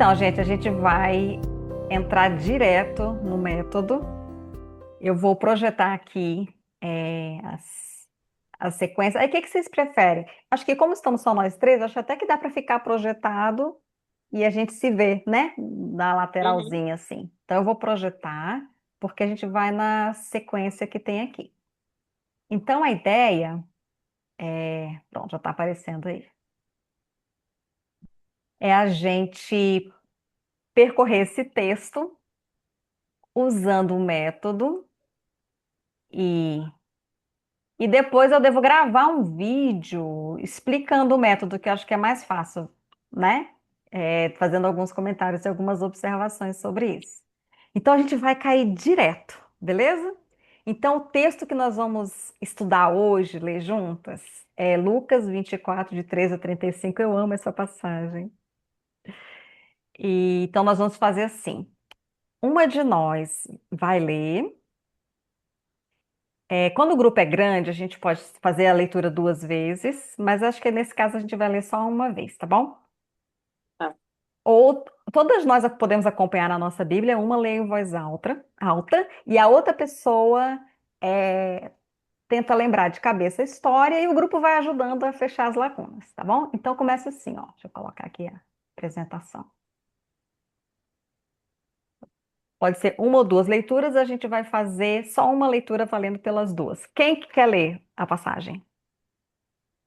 Então, gente, a gente vai entrar direto no método. Eu vou projetar aqui a sequência. Aí, o que que vocês preferem? Acho que como estamos só nós três, acho até que dá para ficar projetado e a gente se vê, né? Na Uhum. lateralzinha, assim. Então, eu vou projetar, porque a gente vai na sequência que tem aqui. Então, a ideia pronto, já está aparecendo aí. É a gente percorrer esse texto usando o método e depois eu devo gravar um vídeo explicando o método, que eu acho que é mais fácil, né? Fazendo alguns comentários e algumas observações sobre isso. Então a gente vai cair direto, beleza? Então o texto que nós vamos estudar hoje, ler juntas, é Lucas 24, de 13 a 35. Eu amo essa passagem. Então nós vamos fazer assim: uma de nós vai ler. Quando o grupo é grande, a gente pode fazer a leitura duas vezes, mas acho que nesse caso a gente vai ler só uma vez, tá bom? Tá. Ou todas nós podemos acompanhar na nossa Bíblia, uma lê em voz alta, e a outra pessoa é, tenta lembrar de cabeça a história e o grupo vai ajudando a fechar as lacunas, tá bom? Então começa assim, ó. Deixa eu colocar aqui a apresentação. Pode ser uma ou duas leituras, a gente vai fazer só uma leitura valendo pelas duas. Quem que quer ler a passagem?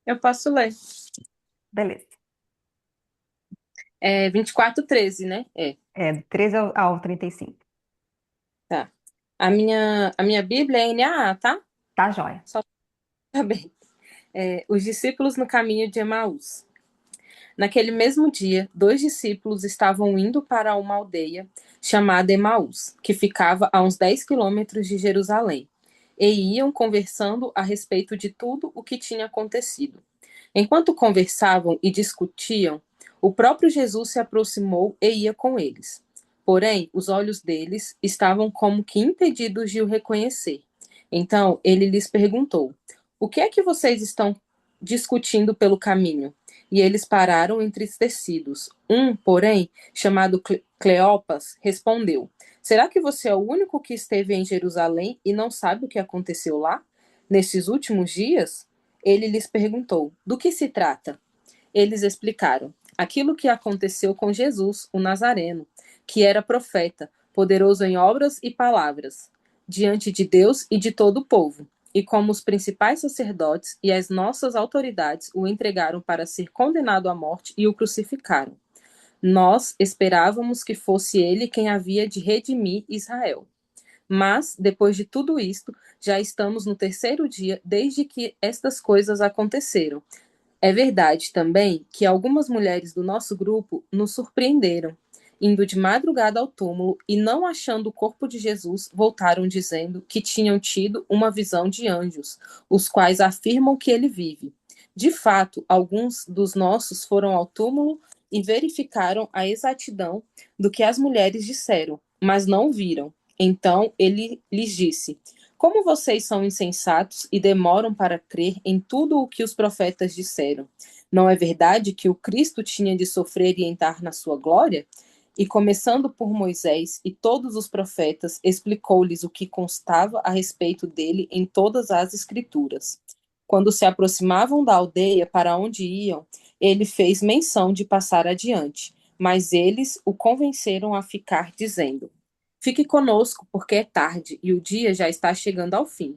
Eu posso ler. Beleza. 24:13, né? Do 13 ao 35. Tá. A minha Bíblia é NAA, tá? Tá, joia. Só tá bem. Os discípulos no caminho de Emaús. Naquele mesmo dia, 2 discípulos estavam indo para uma aldeia chamada Emaús, que ficava a uns 10 quilômetros de Jerusalém, e iam conversando a respeito de tudo o que tinha acontecido. Enquanto conversavam e discutiam, o próprio Jesus se aproximou e ia com eles. Porém, os olhos deles estavam como que impedidos de o reconhecer. Então ele lhes perguntou: O que é que vocês estão discutindo pelo caminho? E eles pararam entristecidos. Um, porém, chamado Cleopas, respondeu: Será que você é o único que esteve em Jerusalém e não sabe o que aconteceu lá? Nesses últimos dias? Ele lhes perguntou: Do que se trata? Eles explicaram: Aquilo que aconteceu com Jesus, o Nazareno, que era profeta, poderoso em obras e palavras, diante de Deus e de todo o povo. E como os principais sacerdotes e as nossas autoridades o entregaram para ser condenado à morte e o crucificaram. Nós esperávamos que fosse ele quem havia de redimir Israel. Mas, depois de tudo isto, já estamos no terceiro dia desde que estas coisas aconteceram. É verdade também que algumas mulheres do nosso grupo nos surpreenderam, indo de madrugada ao túmulo e, não achando o corpo de Jesus, voltaram dizendo que tinham tido uma visão de anjos, os quais afirmam que ele vive. De fato, alguns dos nossos foram ao túmulo e verificaram a exatidão do que as mulheres disseram, mas não o viram. Então ele lhes disse: Como vocês são insensatos e demoram para crer em tudo o que os profetas disseram? Não é verdade que o Cristo tinha de sofrer e entrar na sua glória? E começando por Moisés e todos os profetas, explicou-lhes o que constava a respeito dele em todas as Escrituras. Quando se aproximavam da aldeia para onde iam, ele fez menção de passar adiante, mas eles o convenceram a ficar, dizendo: Fique conosco, porque é tarde e o dia já está chegando ao fim.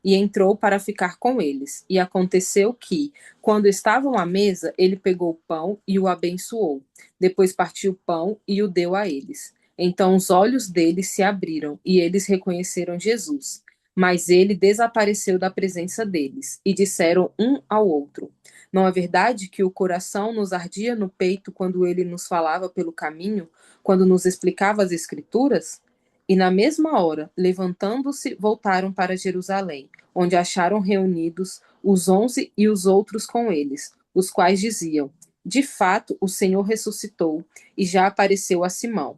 E entrou para ficar com eles. E aconteceu que, quando estavam à mesa, ele pegou o pão e o abençoou. Depois partiu o pão e o deu a eles. Então os olhos deles se abriram e eles reconheceram Jesus. Mas ele desapareceu da presença deles e disseram um ao outro: Não é verdade que o coração nos ardia no peito quando ele nos falava pelo caminho, quando nos explicava as Escrituras? E na mesma hora, levantando-se, voltaram para Jerusalém, onde acharam reunidos os 11 e os outros com eles, os quais diziam: De fato, o Senhor ressuscitou e já apareceu a Simão.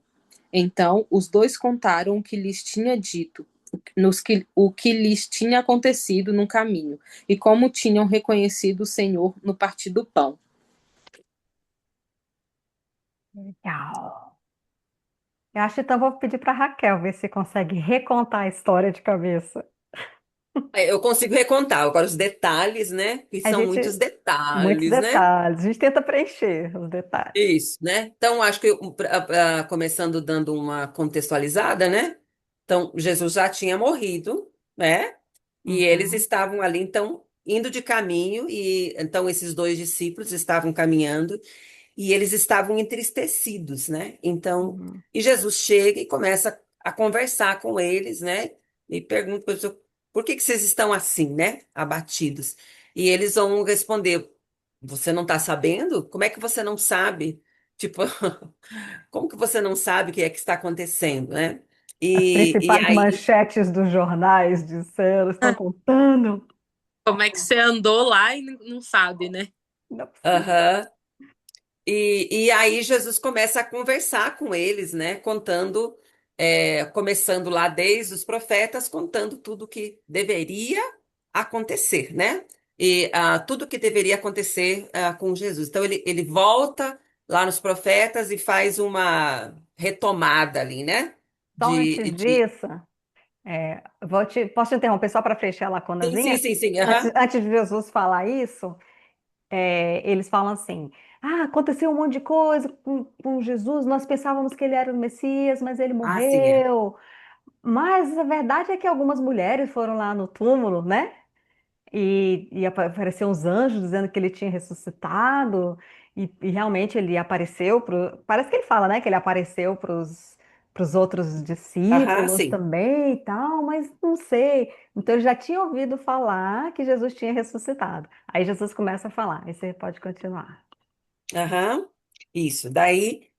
Então os dois contaram o que lhes tinha dito, o que lhes tinha acontecido no caminho, e como tinham reconhecido o Senhor no partir do pão. Legal. Eu acho que então vou pedir para Raquel ver se consegue recontar a história de cabeça. Eu consigo recontar. Agora, os detalhes, né? Que A são muitos gente, muitos detalhes, né? detalhes, a gente tenta preencher os detalhes. Isso, né? Então, acho que começando dando uma contextualizada, né? Então, Jesus já tinha morrido, né? E eles Uhum, estavam ali, então, indo de caminho, e então esses dois discípulos estavam caminhando e eles estavam entristecidos, né? Então, uhum. e Jesus chega e começa a conversar com eles, né? E pergunta para eles, por que que vocês estão assim, né? Abatidos. E eles vão responder: você não está sabendo? Como é que você não sabe? Tipo, como que você não sabe o que é que está acontecendo, né? As E principais aí, manchetes dos jornais disseram, estão contando. Como é que você andou lá e não sabe, né? Não é possível. aham. E aí Jesus começa a conversar com eles, né? Contando, começando lá desde os profetas, contando tudo que deveria acontecer, né? E tudo que deveria acontecer com Jesus. Então ele volta lá nos profetas e faz uma retomada ali, né? Só De, antes de... disso, posso te interromper só para fechar a Sim, sim, lacunazinha? sim, sim. Antes, Aham. antes de Jesus falar isso, eles falam assim: ah, aconteceu um monte de coisa com Jesus, nós pensávamos que ele era o Messias, mas ele Ah, sim, é. morreu. Mas a verdade é que algumas mulheres foram lá no túmulo, né? E apareceram uns anjos dizendo que ele tinha ressuscitado, e realmente ele apareceu parece que ele fala, né, que ele apareceu para os outros Aham, discípulos sim. também e tal, mas não sei. Então ele já tinha ouvido falar que Jesus tinha ressuscitado. Aí Jesus começa a falar, aí você pode continuar. Aham. Isso. Daí.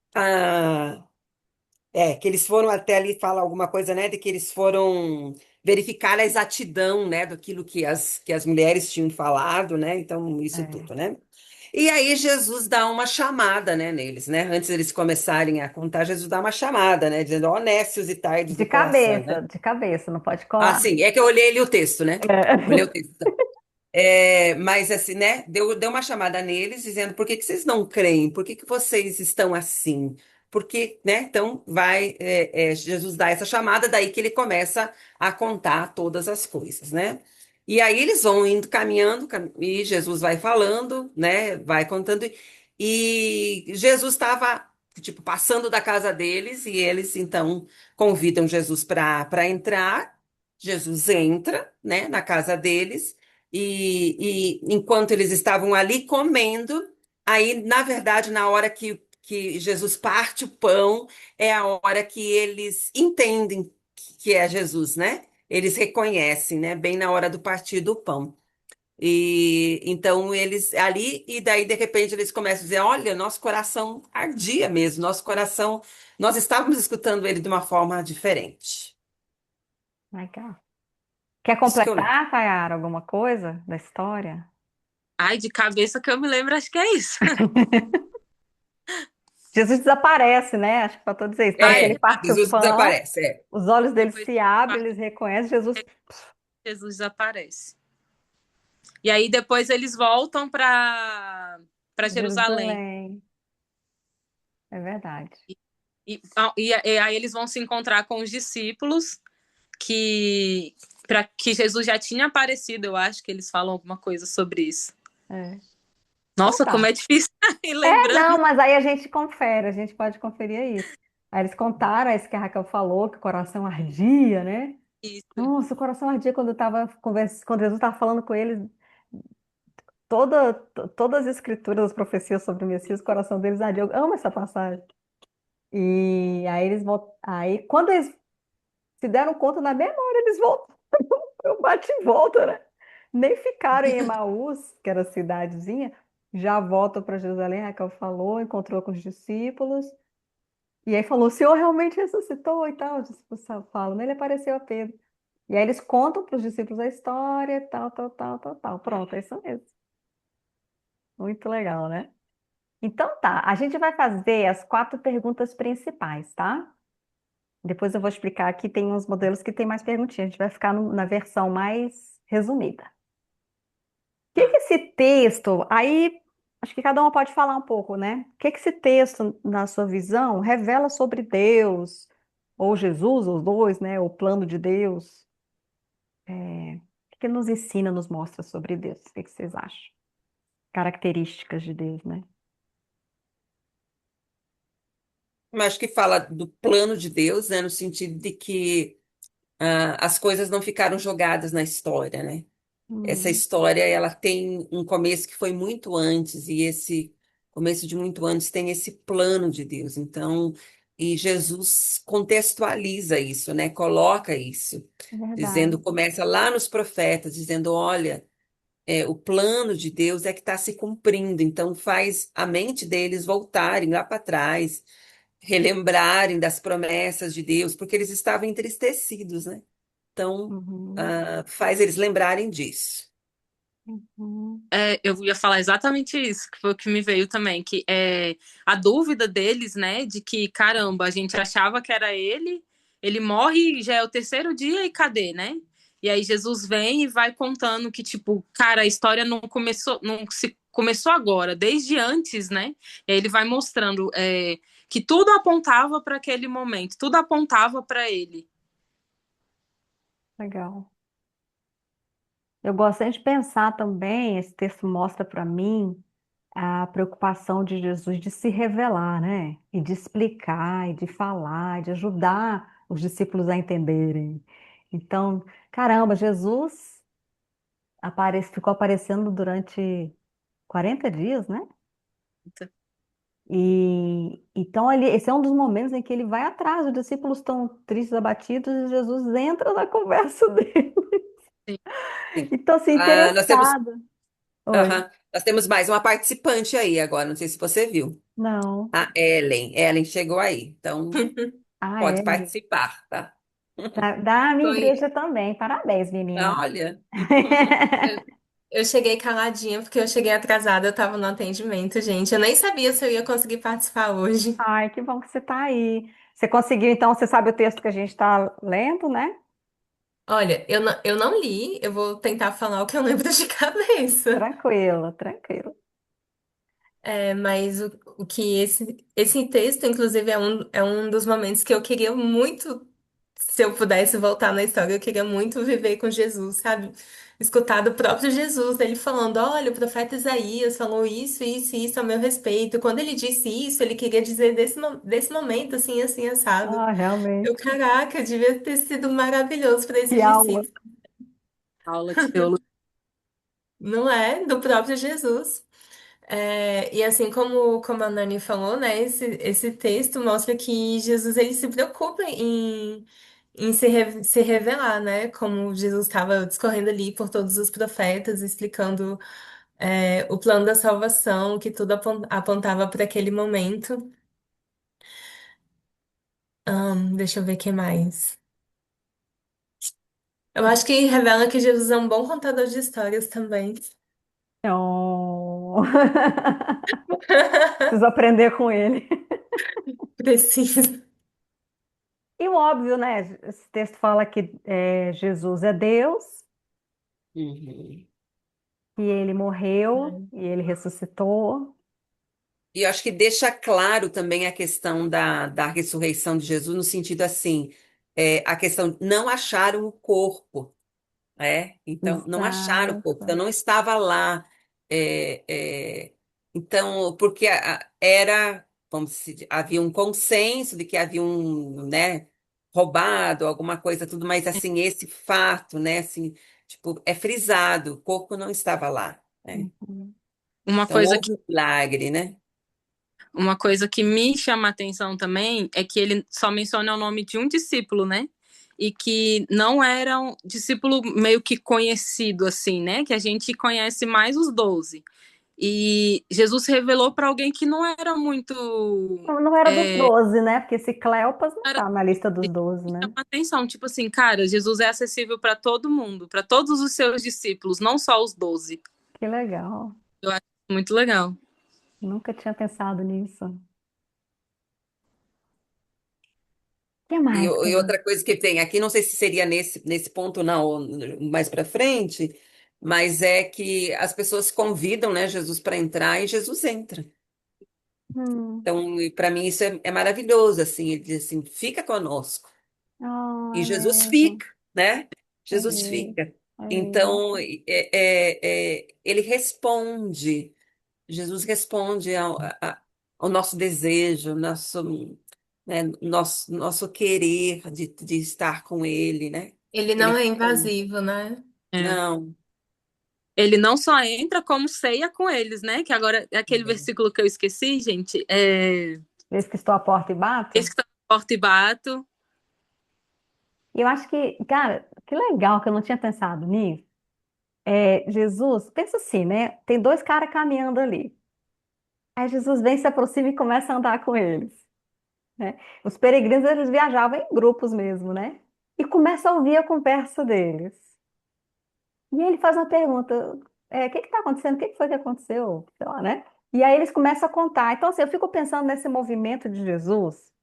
Que eles foram até ali falar alguma coisa, né, de que eles foram verificar a exatidão, né, daquilo que as mulheres tinham falado, né, então isso É. tudo, né. E aí Jesus dá uma chamada, né, neles, né, antes deles começarem a contar, Jesus dá uma chamada, né, dizendo, ó, nécios e tardos do coração, né. De cabeça, não pode Ah, colar. sim, é que eu olhei ali o texto, né, olhei o É. texto. Mas assim, né? Deu uma chamada neles dizendo por que que vocês não creem? Por que que vocês estão assim? Porque, né? Então Jesus dá essa chamada, daí que ele começa a contar todas as coisas, né? E aí eles vão indo caminhando, e Jesus vai falando, né? Vai contando. E Jesus estava, tipo, passando da casa deles, e eles então convidam Jesus para entrar. Jesus entra, né, na casa deles. E enquanto eles estavam ali comendo, aí, na verdade, na hora que Jesus parte o pão, é a hora que eles entendem que é Jesus, né? Eles reconhecem, né? Bem na hora do partir do pão. E então eles ali, e daí de repente eles começam a dizer: Olha, nosso coração ardia mesmo, nosso coração, nós estávamos escutando ele de uma forma diferente. Legal. Quer Isso que eu lembro. completar, Tayara, alguma coisa da história? Ai, de cabeça que eu me lembro, acho que é isso. Jesus desaparece, né? Acho que faltou dizer isso. Na hora que ele parte o Desaparece. Jesus pão, desaparece. É. os olhos dele Depois se abrem, eles reconhecem Jesus. Jesus desaparece. E aí depois eles voltam para Jerusalém. Jerusalém. É verdade. E aí eles vão se encontrar com os discípulos que para que Jesus já tinha aparecido, eu acho que eles falam alguma coisa sobre isso. É. Então Nossa, como tá. é difícil ir Não, lembrando mas aí a gente confere, a gente pode conferir aí. Aí eles contaram isso que a Raquel falou, que o coração ardia, né? isso. Nossa, o coração ardia quando eu tava quando Jesus estava falando com eles, todas as escrituras, as profecias sobre o Messias, o coração deles ardia. Eu amo essa passagem. E aí eles voltam. Aí, quando eles se deram conta, na mesma hora eles voltam. Eu bate e volta, né? Nem ficaram em Emaús, que era a cidadezinha, já voltam para Jerusalém. A Raquel falou, encontrou com os discípulos. E aí falou: o Senhor realmente ressuscitou e tal. Os discípulos falam, ele apareceu a Pedro. E aí eles contam para os discípulos a história, tal, tal, tal, tal, tal. Pronto, é isso mesmo. Muito legal, né? Então tá, a gente vai fazer as quatro perguntas principais, tá? Depois eu vou explicar aqui, tem uns modelos que tem mais perguntinhas. A gente vai ficar na versão mais resumida. O que que Tá. esse texto? Aí acho que cada uma pode falar um pouco, né? O que que esse texto, na sua visão, revela sobre Deus, ou Jesus, os dois, né? O plano de Deus. O que ele nos ensina, nos mostra sobre Deus? O que que vocês acham? Características de Deus, né? Eu acho que fala do plano de Deus, né, no sentido de que as coisas não ficaram jogadas na história, né? Essa Hum, história, ela tem um começo que foi muito antes, e esse começo de muito antes tem esse plano de Deus. Então, e Jesus contextualiza isso, né? Coloca isso, é dizendo, verdade. começa lá nos profetas, dizendo, olha, o plano de Deus é que está se cumprindo. Então, faz a mente deles voltarem lá para trás, relembrarem das promessas de Deus, porque eles estavam entristecidos, né? Então, Uhum, faz eles lembrarem disso. uhum, Eu ia falar exatamente isso, que foi o que me veio também, que é a dúvida deles, né, de que, caramba, a gente achava que era ele morre, já é o terceiro dia e cadê, né? E aí Jesus vem e vai contando que, tipo, cara, a história não começou, não se começou agora, desde antes, né? E aí ele vai mostrando que tudo apontava para aquele momento, tudo apontava para ele. legal. Eu gostaria de pensar também, esse texto mostra para mim a preocupação de Jesus de se revelar, né? E de explicar, e de falar, e de ajudar os discípulos a entenderem. Então, caramba, Jesus ficou aparecendo durante 40 dias, né? E então esse é um dos momentos em que ele vai atrás, os discípulos estão tristes, abatidos, e Jesus entra na conversa dele. Sim, Sim. Então, assim, Nós temos, interessada. Oi. nós temos mais uma participante aí agora, não sei se você viu. Não. A Ellen. Ellen chegou aí, então Ah, pode é. participar, tá? Da minha Foi, igreja também. Parabéns, menina. Olha. eu, eu cheguei caladinha porque eu cheguei atrasada, eu tava no atendimento, gente. Eu nem sabia se eu ia conseguir participar hoje. Ai, que bom que você está aí. Você conseguiu, então, você sabe o texto que a gente está lendo, né? Olha, eu não li, eu vou tentar falar o que eu lembro de cabeça. Tranquilo, tranquilo. Mas o que esse texto, inclusive, é um dos momentos que eu queria muito, se eu pudesse voltar na história, eu queria muito viver com Jesus, sabe? Escutar do próprio Jesus, ele falando: olha, o profeta Isaías falou isso, isso e isso a meu respeito. Quando ele disse isso, ele queria dizer desse momento, assim, assim, assado. Ah, realmente. Caraca, devia ter sido maravilhoso para Que esses aula. discípulos, aula de teologia. não é? Do próprio Jesus. E assim como a Nani falou, né, esse texto mostra que Jesus ele se preocupa em se revelar, né? Como Jesus estava discorrendo ali por todos os profetas, explicando o plano da salvação, que tudo apontava para aquele momento. Deixa eu ver o que mais. Eu acho que revela que Jesus é um bom contador de histórias também. Oh. Preciso aprender com ele. Preciso. E o óbvio, né? Esse texto fala que Jesus é Deus, Uhum. que ele morreu e ele ressuscitou. E eu acho que deixa claro também a questão da ressurreição de Jesus, no sentido assim, a questão, não acharam o corpo. Então, não acharam o corpo, então Exato. não estava lá. é, é, então, porque era, vamos dizer, havia um consenso de que havia um, né, roubado, alguma coisa, tudo, mas assim, esse fato, né, assim, tipo, é frisado, o corpo não estava lá, né? Uhum. Uma Então, coisa que houve um milagre, né? Uma coisa que me chama a atenção também é que ele só menciona o nome de um discípulo, né? E que não era um discípulo meio que conhecido, assim, né? Que a gente conhece mais os 12. E Jesus revelou para alguém que não era muito. Não era dos É, 12, né? Porque esse Cleopas não era, tá na lista dos me 12, chama né? a atenção. Tipo assim, cara, Jesus é acessível para todo mundo, para todos os seus discípulos, não só os 12. Que legal. Eu acho muito legal. Nunca tinha pensado nisso. O que E, mais? e outra coisa que tem aqui, não sei se seria nesse ponto, não, ou mais para frente, mas é que as pessoas convidam, né, Jesus para entrar e Jesus entra. Hum. Então, para mim isso é maravilhoso, assim, ele diz assim, fica conosco. Ah, E é Jesus mesmo. fica, né? É Jesus mesmo. fica. É mesmo. Então, ele responde, Jesus responde ao nosso desejo, nosso querer de estar com Ele, né? Ele Ele não é responde. invasivo, né? É. Não. Ele não só entra, como ceia com eles, né? Que agora é aquele versículo que eu esqueci, gente. Eis que estou à porta e bato. Esse que está na porta e bato. E eu acho que, cara, que legal que eu não tinha pensado nisso. Jesus, pensa assim, né? Tem dois caras caminhando ali. Aí Jesus vem, se aproxima e começa a andar com eles, né? Os peregrinos, eles viajavam em grupos mesmo, né? E começa a ouvir a conversa deles. E ele faz uma pergunta: o que está acontecendo? O que que foi que aconteceu? Sei lá, né? E aí eles começam a contar. Então, assim, eu fico pensando nesse movimento de Jesus,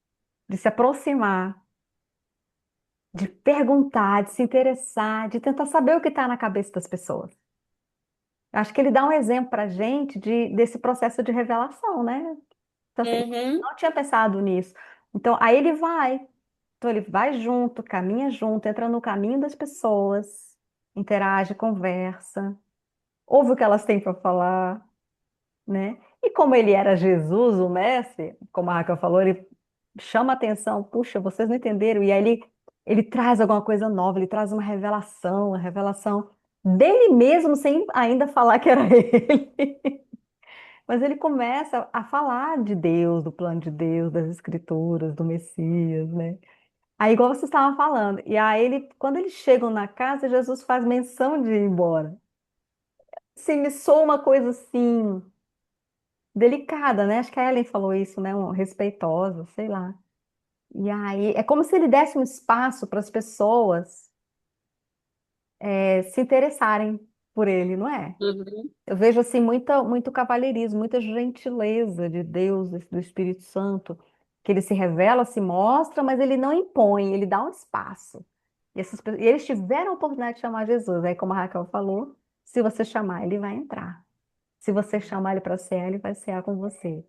de se aproximar, de perguntar, de se interessar, de tentar saber o que está na cabeça das pessoas. Eu acho que ele dá um exemplo para a gente desse processo de revelação, né? Então, assim, Uhum. não tinha pensado nisso. Então, aí ele vai. Então, ele vai junto, caminha junto, entra no caminho das pessoas, interage, conversa, ouve o que elas têm para falar, né? E como ele era Jesus, o mestre, como a Raquel falou, ele chama a atenção, puxa, vocês não entenderam, e aí ele traz alguma coisa nova, ele traz uma revelação dele mesmo, sem ainda falar que era ele. Mas ele começa a falar de Deus, do plano de Deus, das Escrituras, do Messias, né? Aí, igual você estava falando, e aí quando eles chegam na casa, Jesus faz menção de ir embora. Se me soa uma coisa assim, delicada, né? Acho que a Ellen falou isso, né? Respeitosa, sei lá. E aí, é como se ele desse um espaço para as pessoas se interessarem por ele, não é? Uhum. Eu vejo assim muito cavalheirismo, muita gentileza de Deus, do Espírito Santo, que ele se revela, se mostra, mas ele não impõe, ele dá um espaço. E eles tiveram a oportunidade de chamar Jesus. Aí, como a Raquel falou, se você chamar, ele vai entrar. Se você chamar ele para cear, ele vai cear com você.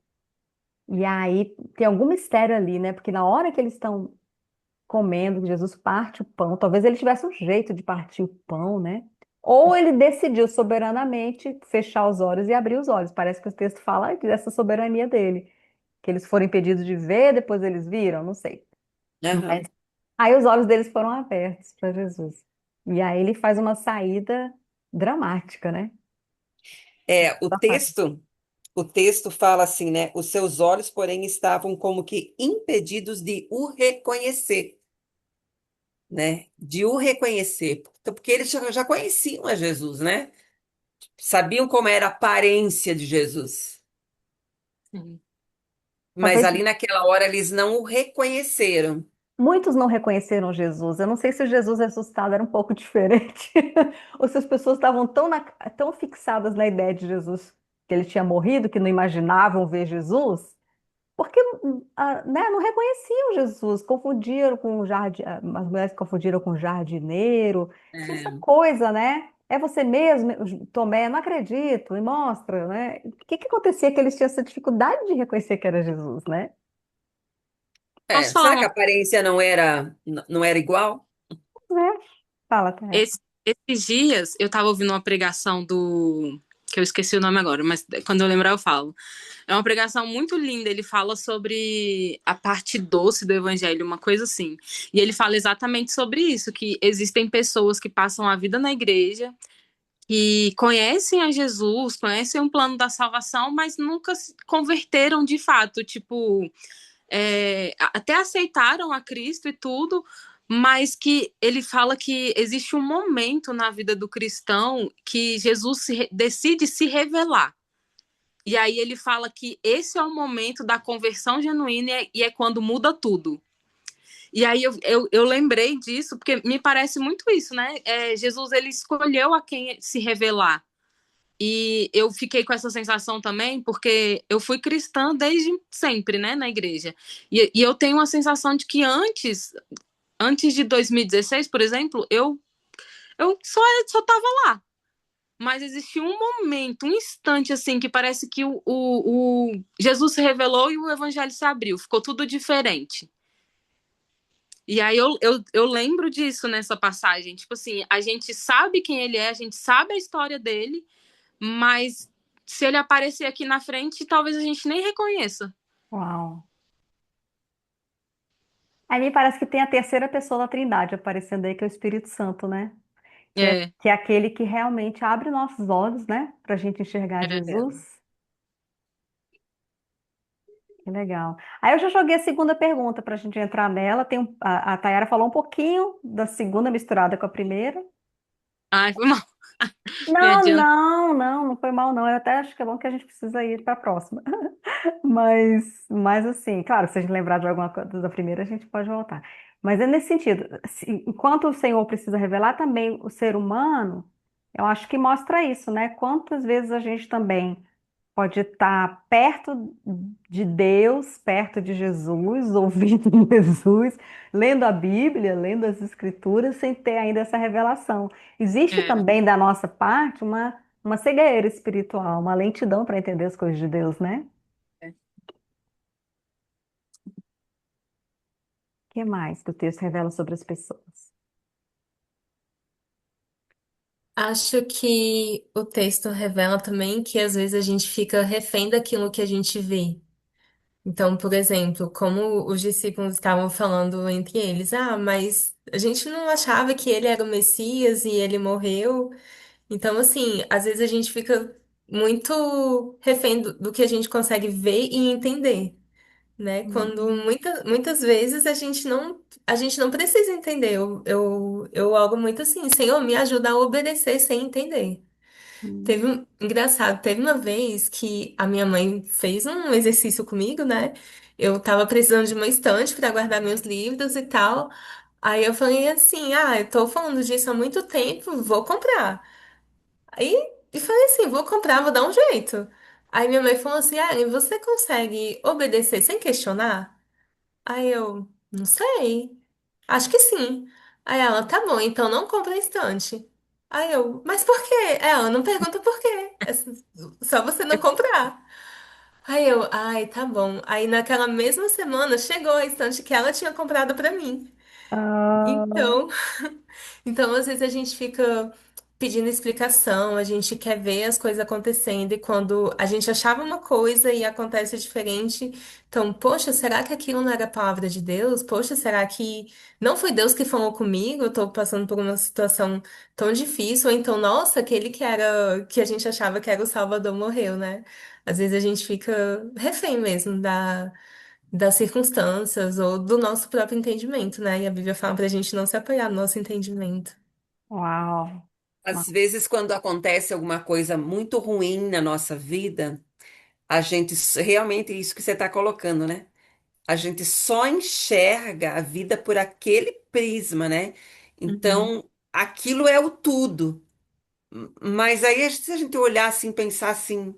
E aí tem algum mistério ali, né? Porque na hora que eles estão comendo, que Jesus parte o pão, talvez ele tivesse um jeito de partir o pão, né? Ou ele decidiu soberanamente fechar os olhos e abrir os olhos. Parece que o texto fala dessa soberania dele, que eles foram impedidos de ver, depois eles viram, não sei. Mas Aham. aí os olhos deles foram abertos para Jesus. E aí ele faz uma saída dramática, né? É, o texto fala assim, né? Os seus olhos, porém, estavam como que impedidos de o reconhecer, né? De o reconhecer. Então, porque eles já conheciam a Jesus, né? Sabiam como era a aparência de Jesus. Sim. Mas Talvez ali naquela hora eles não o reconheceram. muitos não reconheceram Jesus. Eu não sei se o Jesus ressuscitado era um pouco diferente, ou se as pessoas estavam tão fixadas na ideia de Jesus, que ele tinha morrido, que não imaginavam ver Jesus, porque né, não reconheciam Jesus, confundiram com as mulheres confundiram com o jardineiro. Tinha essa É, coisa, né? É você mesmo, Tomé, não acredito, me mostra, né? O que que acontecia que eles tinham essa dificuldade de reconhecer que era Jesus, né? Posso falar será que uma a aparência não era igual? Né? Fala, Thais. Esses dias eu tava ouvindo uma pregação do. Que eu esqueci o nome agora, mas quando eu lembrar eu falo. É uma pregação muito linda. Ele fala sobre a parte doce do evangelho, uma coisa assim. E ele fala exatamente sobre isso: que existem pessoas que passam a vida na igreja, que conhecem a Jesus, conhecem o plano da salvação, mas nunca se converteram de fato. Tipo, até aceitaram a Cristo e tudo, mas que ele fala que existe um momento na vida do cristão que Jesus decide se revelar. E aí ele fala que esse é o momento da conversão genuína e é quando muda tudo. E aí eu lembrei disso, porque me parece muito isso, né? Jesus, ele escolheu a quem se revelar. E eu fiquei com essa sensação também, porque eu fui cristã desde sempre, né, na igreja. E eu tenho uma sensação de que antes de 2016, por exemplo, eu só tava lá. mas existiu um momento, um instante, assim, que parece que o Jesus se revelou e o evangelho se abriu, ficou tudo diferente. E aí eu lembro disso nessa passagem. Tipo assim, a gente sabe quem ele é, a gente sabe a história dele, mas se ele aparecer aqui na frente, talvez a gente nem reconheça. Uau. Aí me parece que tem a terceira pessoa da Trindade aparecendo aí, que é o Espírito Santo, né? É, Que é aquele que realmente abre nossos olhos, né? Para a gente enxergar é. Jesus. Que legal. Aí eu já joguei a segunda pergunta para a gente entrar nela. A Tayara falou um pouquinho da segunda misturada com a primeira. Ai, foi mal. Me Não, adianta. não, não, não foi mal, não. Eu até acho que é bom que a gente precisa ir para a próxima. Mas assim, claro, se a gente lembrar de alguma coisa da primeira, a gente pode voltar. Mas é nesse sentido, enquanto o Senhor precisa revelar também o ser humano, eu acho que mostra isso, né? Quantas vezes a gente também pode estar perto de Deus, perto de Jesus, ouvindo de Jesus, lendo a Bíblia, lendo as Escrituras, sem ter ainda essa revelação. Existe É. também da nossa parte uma cegueira espiritual, uma lentidão para entender as coisas de Deus, né? O que mais que o texto revela sobre as pessoas? Acho que o texto revela também que às vezes a gente fica refém daquilo que a gente vê. Então, por exemplo, como os discípulos estavam falando entre eles, mas a gente não achava que ele era o Messias e ele morreu. Então, assim, às vezes a gente fica muito refém do que a gente consegue ver e entender, né? Quando muitas vezes a gente não precisa entender. Eu oro muito assim, Senhor, me ajuda a obedecer sem entender. Hum. Engraçado, teve uma vez que a minha mãe fez um exercício comigo, né? Eu tava precisando de uma estante para guardar meus livros e tal. Aí eu falei assim: eu tô falando disso há muito tempo, vou comprar. Aí e falei assim: vou comprar, vou dar um jeito. Aí minha mãe falou assim: e você consegue obedecer sem questionar? Aí eu, não sei. Acho que sim. Aí ela, tá bom, então não compra a estante. Aí eu, mas por quê? Ela, não pergunta por quê. Só você não comprar. Aí eu, ai, tá bom. Aí naquela mesma semana chegou a estante que ela tinha comprado pra mim. Ah, Então, então, às vezes a gente fica pedindo explicação, a gente quer ver as coisas acontecendo, e quando a gente achava uma coisa e acontece diferente, então, poxa, será que aquilo não era a palavra de Deus? Poxa, será que não foi Deus que falou comigo? Eu tô passando por uma situação tão difícil, ou então, nossa, aquele que era, que a gente achava que era o Salvador morreu, né? Às vezes a gente fica refém mesmo das circunstâncias ou do nosso próprio entendimento, né? E a Bíblia fala pra gente não se apoiar no nosso entendimento. uau. Às vezes, quando acontece alguma coisa muito ruim na nossa vida, a gente realmente é isso que você está colocando, né? A gente só enxerga a vida por aquele prisma, né? Uhum. Então, aquilo é o tudo. Mas aí, se a gente olhar assim, pensar assim,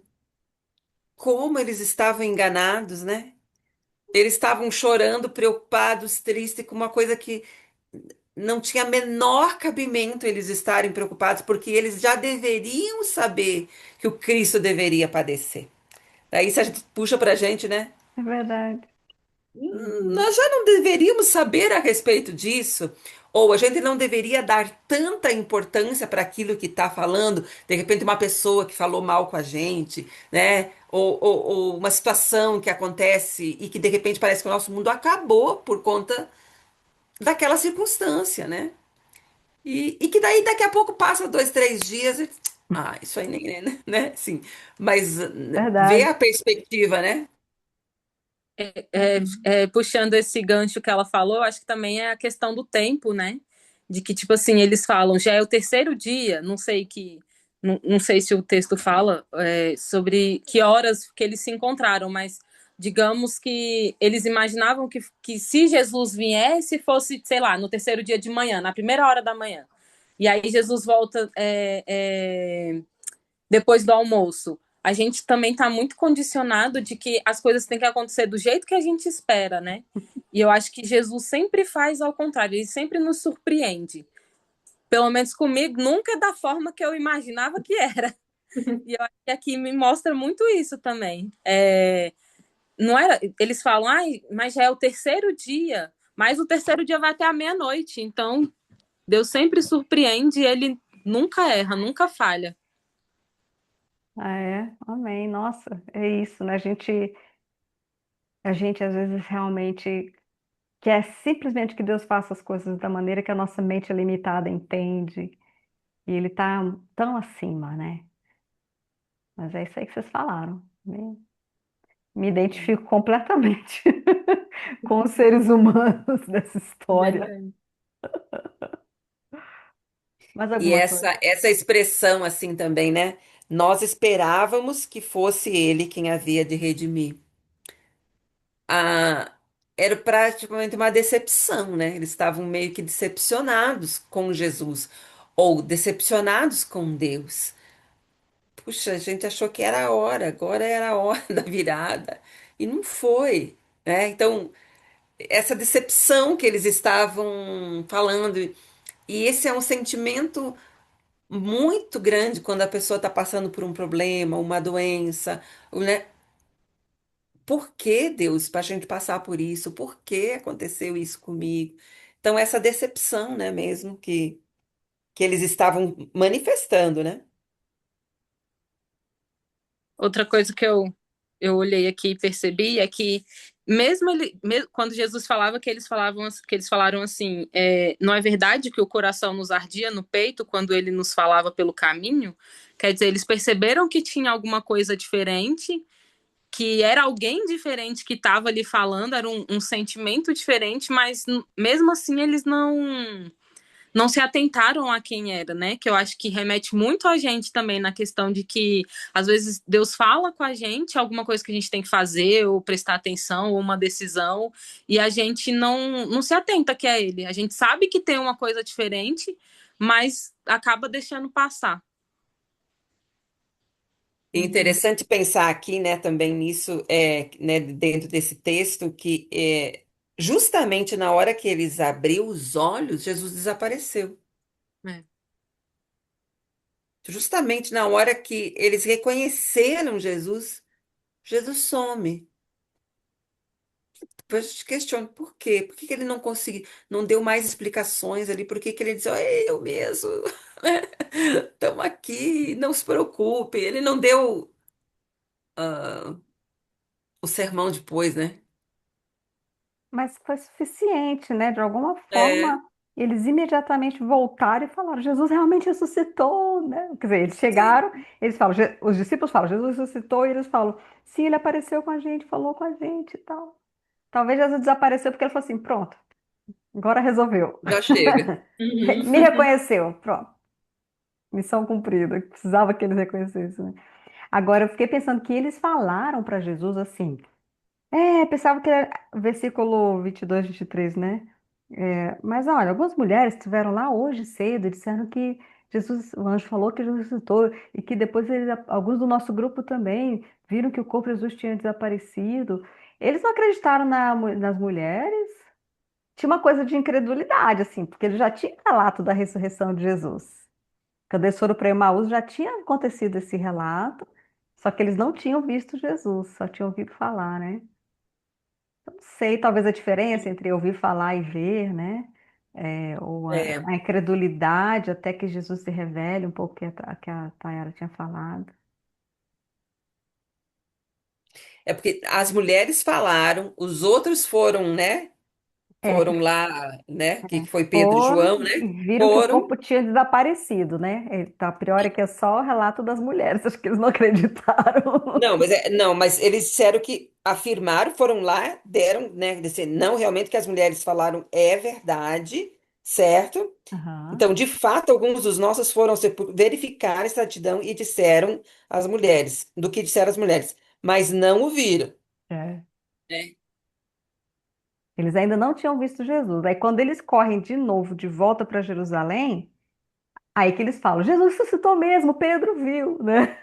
como eles estavam enganados, né? Eles estavam chorando, preocupados, tristes, com uma coisa que não tinha menor cabimento eles estarem preocupados, porque eles já deveriam saber que o Cristo deveria padecer. Daí, se a gente puxa para a gente, né? É verdade. Nós já não deveríamos saber a respeito disso, ou a gente não deveria dar tanta importância para aquilo que está falando, de repente uma pessoa que falou mal com a gente, né? Ou uma situação que acontece e que de repente parece que o nosso mundo acabou por conta daquela circunstância, né? E que daí daqui a pouco passa 2, 3 dias e... isso aí nem, né? Sim, mas vê Verdade. a perspectiva, né? Puxando esse gancho que ela falou, acho que também é a questão do tempo, né? De que, tipo assim, eles falam, já é o terceiro dia, não sei se o texto fala sobre que horas que eles se encontraram, mas digamos que eles imaginavam que se Jesus viesse, fosse, sei lá, no terceiro dia de manhã, na primeira hora da manhã. E aí Jesus volta depois do almoço. A gente também está muito condicionado de que as coisas têm que acontecer do jeito que a gente espera, né? E eu acho que Jesus sempre faz ao contrário, ele sempre nos surpreende. pelo menos comigo, nunca da forma que eu imaginava que era. E eu acho que aqui me mostra muito isso também. Não era, eles falam, ai, mas já é o terceiro dia, mas o terceiro dia vai até a meia-noite. Então, Deus sempre surpreende e ele nunca erra, nunca falha. Ah, é? Amém. Nossa, é isso, né? A gente às vezes realmente quer simplesmente que Deus faça as coisas da maneira que a nossa mente limitada entende. E Ele tá tão acima, né? Mas é isso aí que vocês falaram. Me identifico completamente com os seres humanos dessa história. Verdade. Mais E alguma coisa? essa expressão assim também, né? Nós esperávamos que fosse ele quem havia de redimir. Ah, era praticamente uma decepção, né? Eles estavam meio que decepcionados com Jesus ou decepcionados com Deus. Puxa, a gente achou que era a hora, agora era a hora da virada e não foi, né? Então, essa decepção que eles estavam falando, e esse é um sentimento muito grande quando a pessoa está passando por um problema, uma doença, né? Por que, Deus, para a gente passar por isso? Por que aconteceu isso comigo? Então, essa decepção, né, mesmo que eles estavam manifestando, né? Outra coisa que eu olhei aqui e percebi é que quando Jesus falava que eles falaram assim, não é verdade que o coração nos ardia no peito quando ele nos falava pelo caminho? Quer dizer, eles perceberam que tinha alguma coisa diferente, que era alguém diferente que estava ali falando, era um sentimento diferente, mas mesmo assim eles não se atentaram a quem era, né? Que eu acho que remete muito a gente também na questão de que às vezes Deus fala com a gente alguma coisa que a gente tem que fazer ou prestar atenção ou uma decisão e a gente não se atenta que é ele. A gente sabe que tem uma coisa diferente, mas acaba deixando passar. Uhum. Interessante pensar aqui, né, também nisso, né, dentro desse texto, que justamente na hora que eles abriu os olhos, Jesus desapareceu. É. Justamente na hora que eles reconheceram Jesus, Jesus some. Depois eu te questiono por quê? Por que que ele não conseguiu, não deu mais explicações ali? Por que que ele disse, "Ó, é eu mesmo, estamos aqui, não se preocupe." Ele não deu o sermão depois, né? Mas foi suficiente, né? De alguma É, forma, eles imediatamente voltaram e falaram: Jesus realmente ressuscitou, né? Quer dizer, eles sim, chegaram, eles falam, os discípulos falam: Jesus ressuscitou, e eles falam: sim, ele apareceu com a gente, falou com a gente e tal. Talvez Jesus desapareceu porque ele falou assim: pronto, agora resolveu. já chega. Me Uhum. reconheceu, pronto, missão cumprida. Precisava que eles reconhecessem, né? Agora, eu fiquei pensando que eles falaram para Jesus assim. Pensava que era versículo 22, 23, né? Mas olha, algumas mulheres estiveram lá hoje cedo e disseram que Jesus, o anjo falou que Jesus ressuscitou e que depois alguns do nosso grupo também viram que o corpo de Jesus tinha desaparecido. Eles não acreditaram nas mulheres? Tinha uma coisa de incredulidade, assim, porque eles já tinham relato da ressurreição de Jesus. Quando eles foram para Emaús, já tinha acontecido esse relato, só que eles não tinham visto Jesus, só tinham ouvido falar, né? Não sei, talvez a diferença entre ouvir falar e ver, né? Ou É, a incredulidade até que Jesus se revele um pouco que a Tayara tinha falado. é porque as mulheres falaram, os outros foram, né? É, que Foram lá, né? Que foi Pedro e foram João, né? e viram que o Foram. corpo tinha desaparecido, né? Tá, a priori aqui é só o relato das mulheres, acho que eles não acreditaram. Não, mas eles disseram que afirmaram, foram lá, deram, né? Disseram, não, realmente o que as mulheres falaram é verdade, certo? Aham, Então, de fato, alguns dos nossos foram verificar a exatidão e disseram às mulheres, do que disseram as mulheres, mas não o viram. é. Né? Eles ainda não tinham visto Jesus. Aí quando eles correm de novo de volta para Jerusalém, aí que eles falam, Jesus ressuscitou mesmo, Pedro viu, né?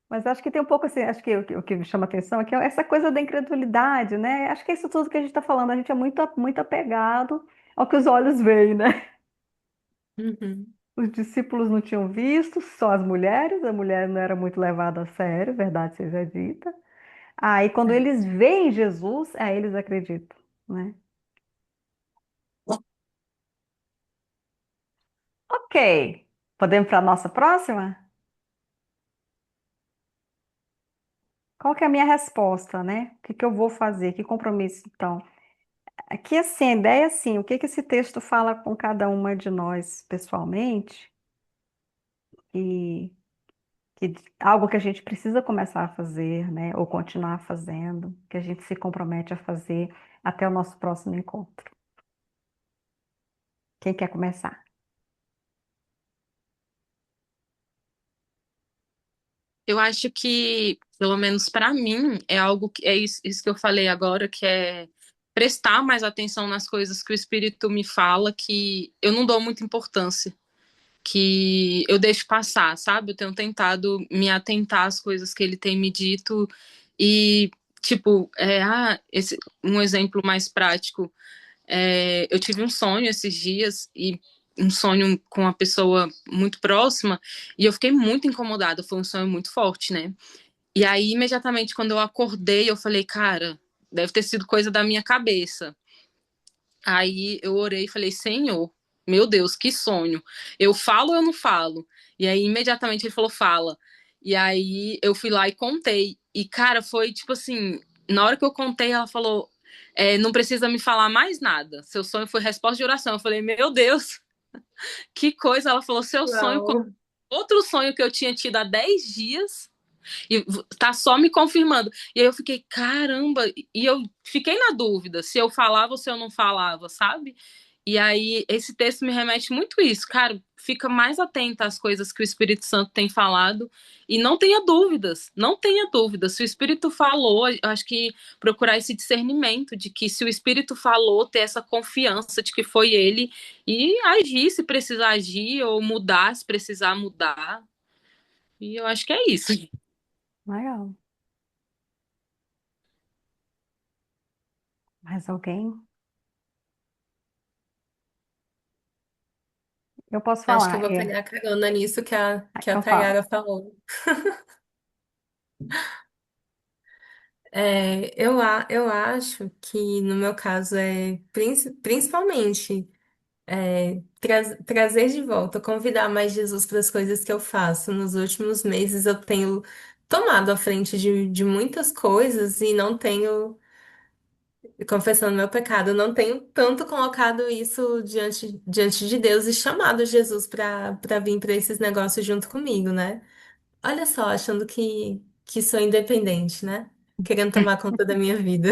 Mas acho que tem um pouco assim, acho que o que me chama atenção é que é essa coisa da incredulidade, né? Acho que é isso tudo que a gente está falando, a gente é muito, muito apegado. Ao que os olhos veem, né? Uhum. Os discípulos não tinham visto, só as mulheres, a mulher não era muito levada a sério, verdade seja dita. Aí, quando eles veem Jesus, aí eles acreditam, né? Ok, podemos para a nossa próxima? Qual que é a minha resposta, né? O que que eu vou fazer? Que compromisso, então? Aqui, assim, a ideia é assim, o que que esse texto fala com cada uma de nós pessoalmente e que algo que a gente precisa começar a fazer, né? Ou continuar fazendo, que a gente se compromete a fazer até o nosso próximo encontro. Quem quer começar? Eu acho que, pelo menos para mim, é algo que é isso que eu falei agora, que é prestar mais atenção nas coisas que o Espírito me fala, que eu não dou muita importância, que eu deixo passar, sabe? Eu tenho tentado me atentar às coisas que ele tem me dito e, tipo, um exemplo mais prático. Eu tive um sonho esses dias e um sonho com uma pessoa muito próxima e eu fiquei muito incomodada. Foi um sonho muito forte, né? E aí, imediatamente, quando eu acordei, eu falei, cara, deve ter sido coisa da minha cabeça. Aí eu orei e falei, Senhor, meu Deus, que sonho. Eu falo ou eu não falo? E aí, imediatamente, ele falou, fala. E aí eu fui lá e contei. E, cara, foi tipo assim, na hora que eu contei, ela falou, não precisa me falar mais nada. Seu sonho foi resposta de oração. Eu falei, meu Deus, que coisa. Ela falou, seu sonho, Uau. outro sonho que eu tinha tido há 10 dias e tá só me confirmando. E aí eu fiquei, caramba, e eu fiquei na dúvida se eu falava ou se eu não falava, sabe? E aí esse texto me remete muito isso, cara, fica mais atenta às coisas que o Espírito Santo tem falado e não tenha dúvidas, não tenha dúvidas. Se o Espírito falou, eu acho que procurar esse discernimento de que se o Espírito falou, ter essa confiança de que foi ele e agir se precisar agir ou mudar se precisar mudar. E eu acho que é isso. Legal. Mais alguém? Eu posso Acho que eu falar, vou pegar carona nisso que a Então fala. Tayara falou. Eu acho que no meu caso principalmente trazer de volta, convidar mais Jesus para as coisas que eu faço. Nos últimos meses eu tenho tomado a frente de muitas coisas e não tenho, confessando meu pecado, eu não tenho tanto colocado isso diante de Deus e chamado Jesus para vir para esses negócios junto comigo, né? Olha só, achando que sou independente, né? Querendo tomar conta da minha vida.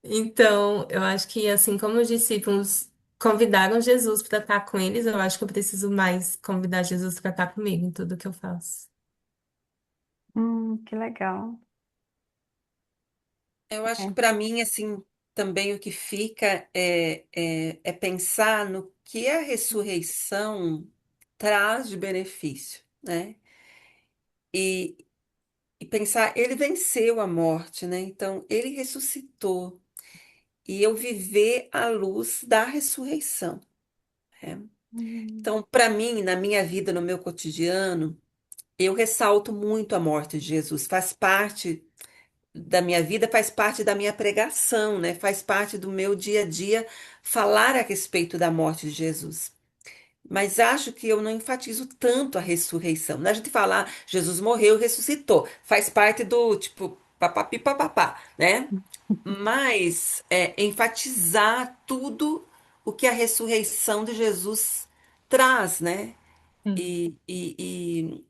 Então, eu acho que assim como os discípulos convidaram Jesus para estar com eles, eu acho que eu preciso mais convidar Jesus para estar comigo em tudo que eu faço. Que legal. Eu acho que É. para mim, assim, também o que fica é pensar no que a ressurreição traz de benefício, né? E, e pensar, ele venceu a morte, né? Então, ele ressuscitou. E eu viver à luz da ressurreição, né? Hum, Então, para mim, na minha vida, no meu cotidiano, eu ressalto muito a morte de Jesus. Faz parte da minha vida, faz parte da minha pregação, né? Faz parte do meu dia a dia falar a respeito da morte de Jesus. Mas acho que eu não enfatizo tanto a ressurreição. A gente falar Jesus morreu, ressuscitou, faz parte do tipo papapi papapá, né? Mas enfatizar tudo o que a ressurreição de Jesus traz, né? Sim. E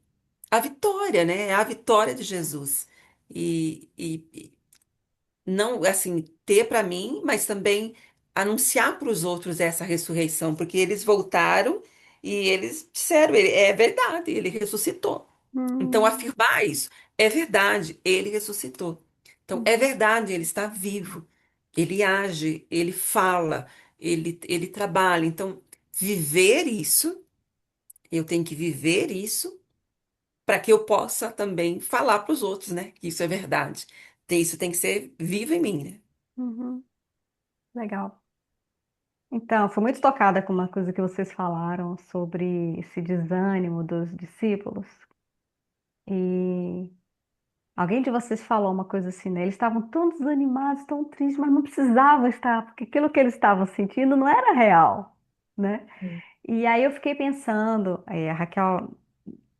a vitória, né? A vitória de Jesus. E não, assim, ter para mim, mas também anunciar para os outros essa ressurreição, porque eles voltaram e eles disseram, é verdade, ele ressuscitou. Então, hum, afirmar isso, é verdade, ele ressuscitou. Então, é hum, verdade, ele está vivo, ele age, ele fala, ele trabalha. Então, viver isso, eu tenho que viver isso para que eu possa também falar para os outros, né? Que isso é verdade. Isso tem que ser vivo em mim, né? uhum. Legal. Então, fui muito tocada com uma coisa que vocês falaram sobre esse desânimo dos discípulos. E alguém de vocês falou uma coisa assim, né? Eles estavam tão desanimados, tão tristes, mas não precisava estar, porque aquilo que eles estavam sentindo não era real, né? E aí eu fiquei pensando, aí a Raquel,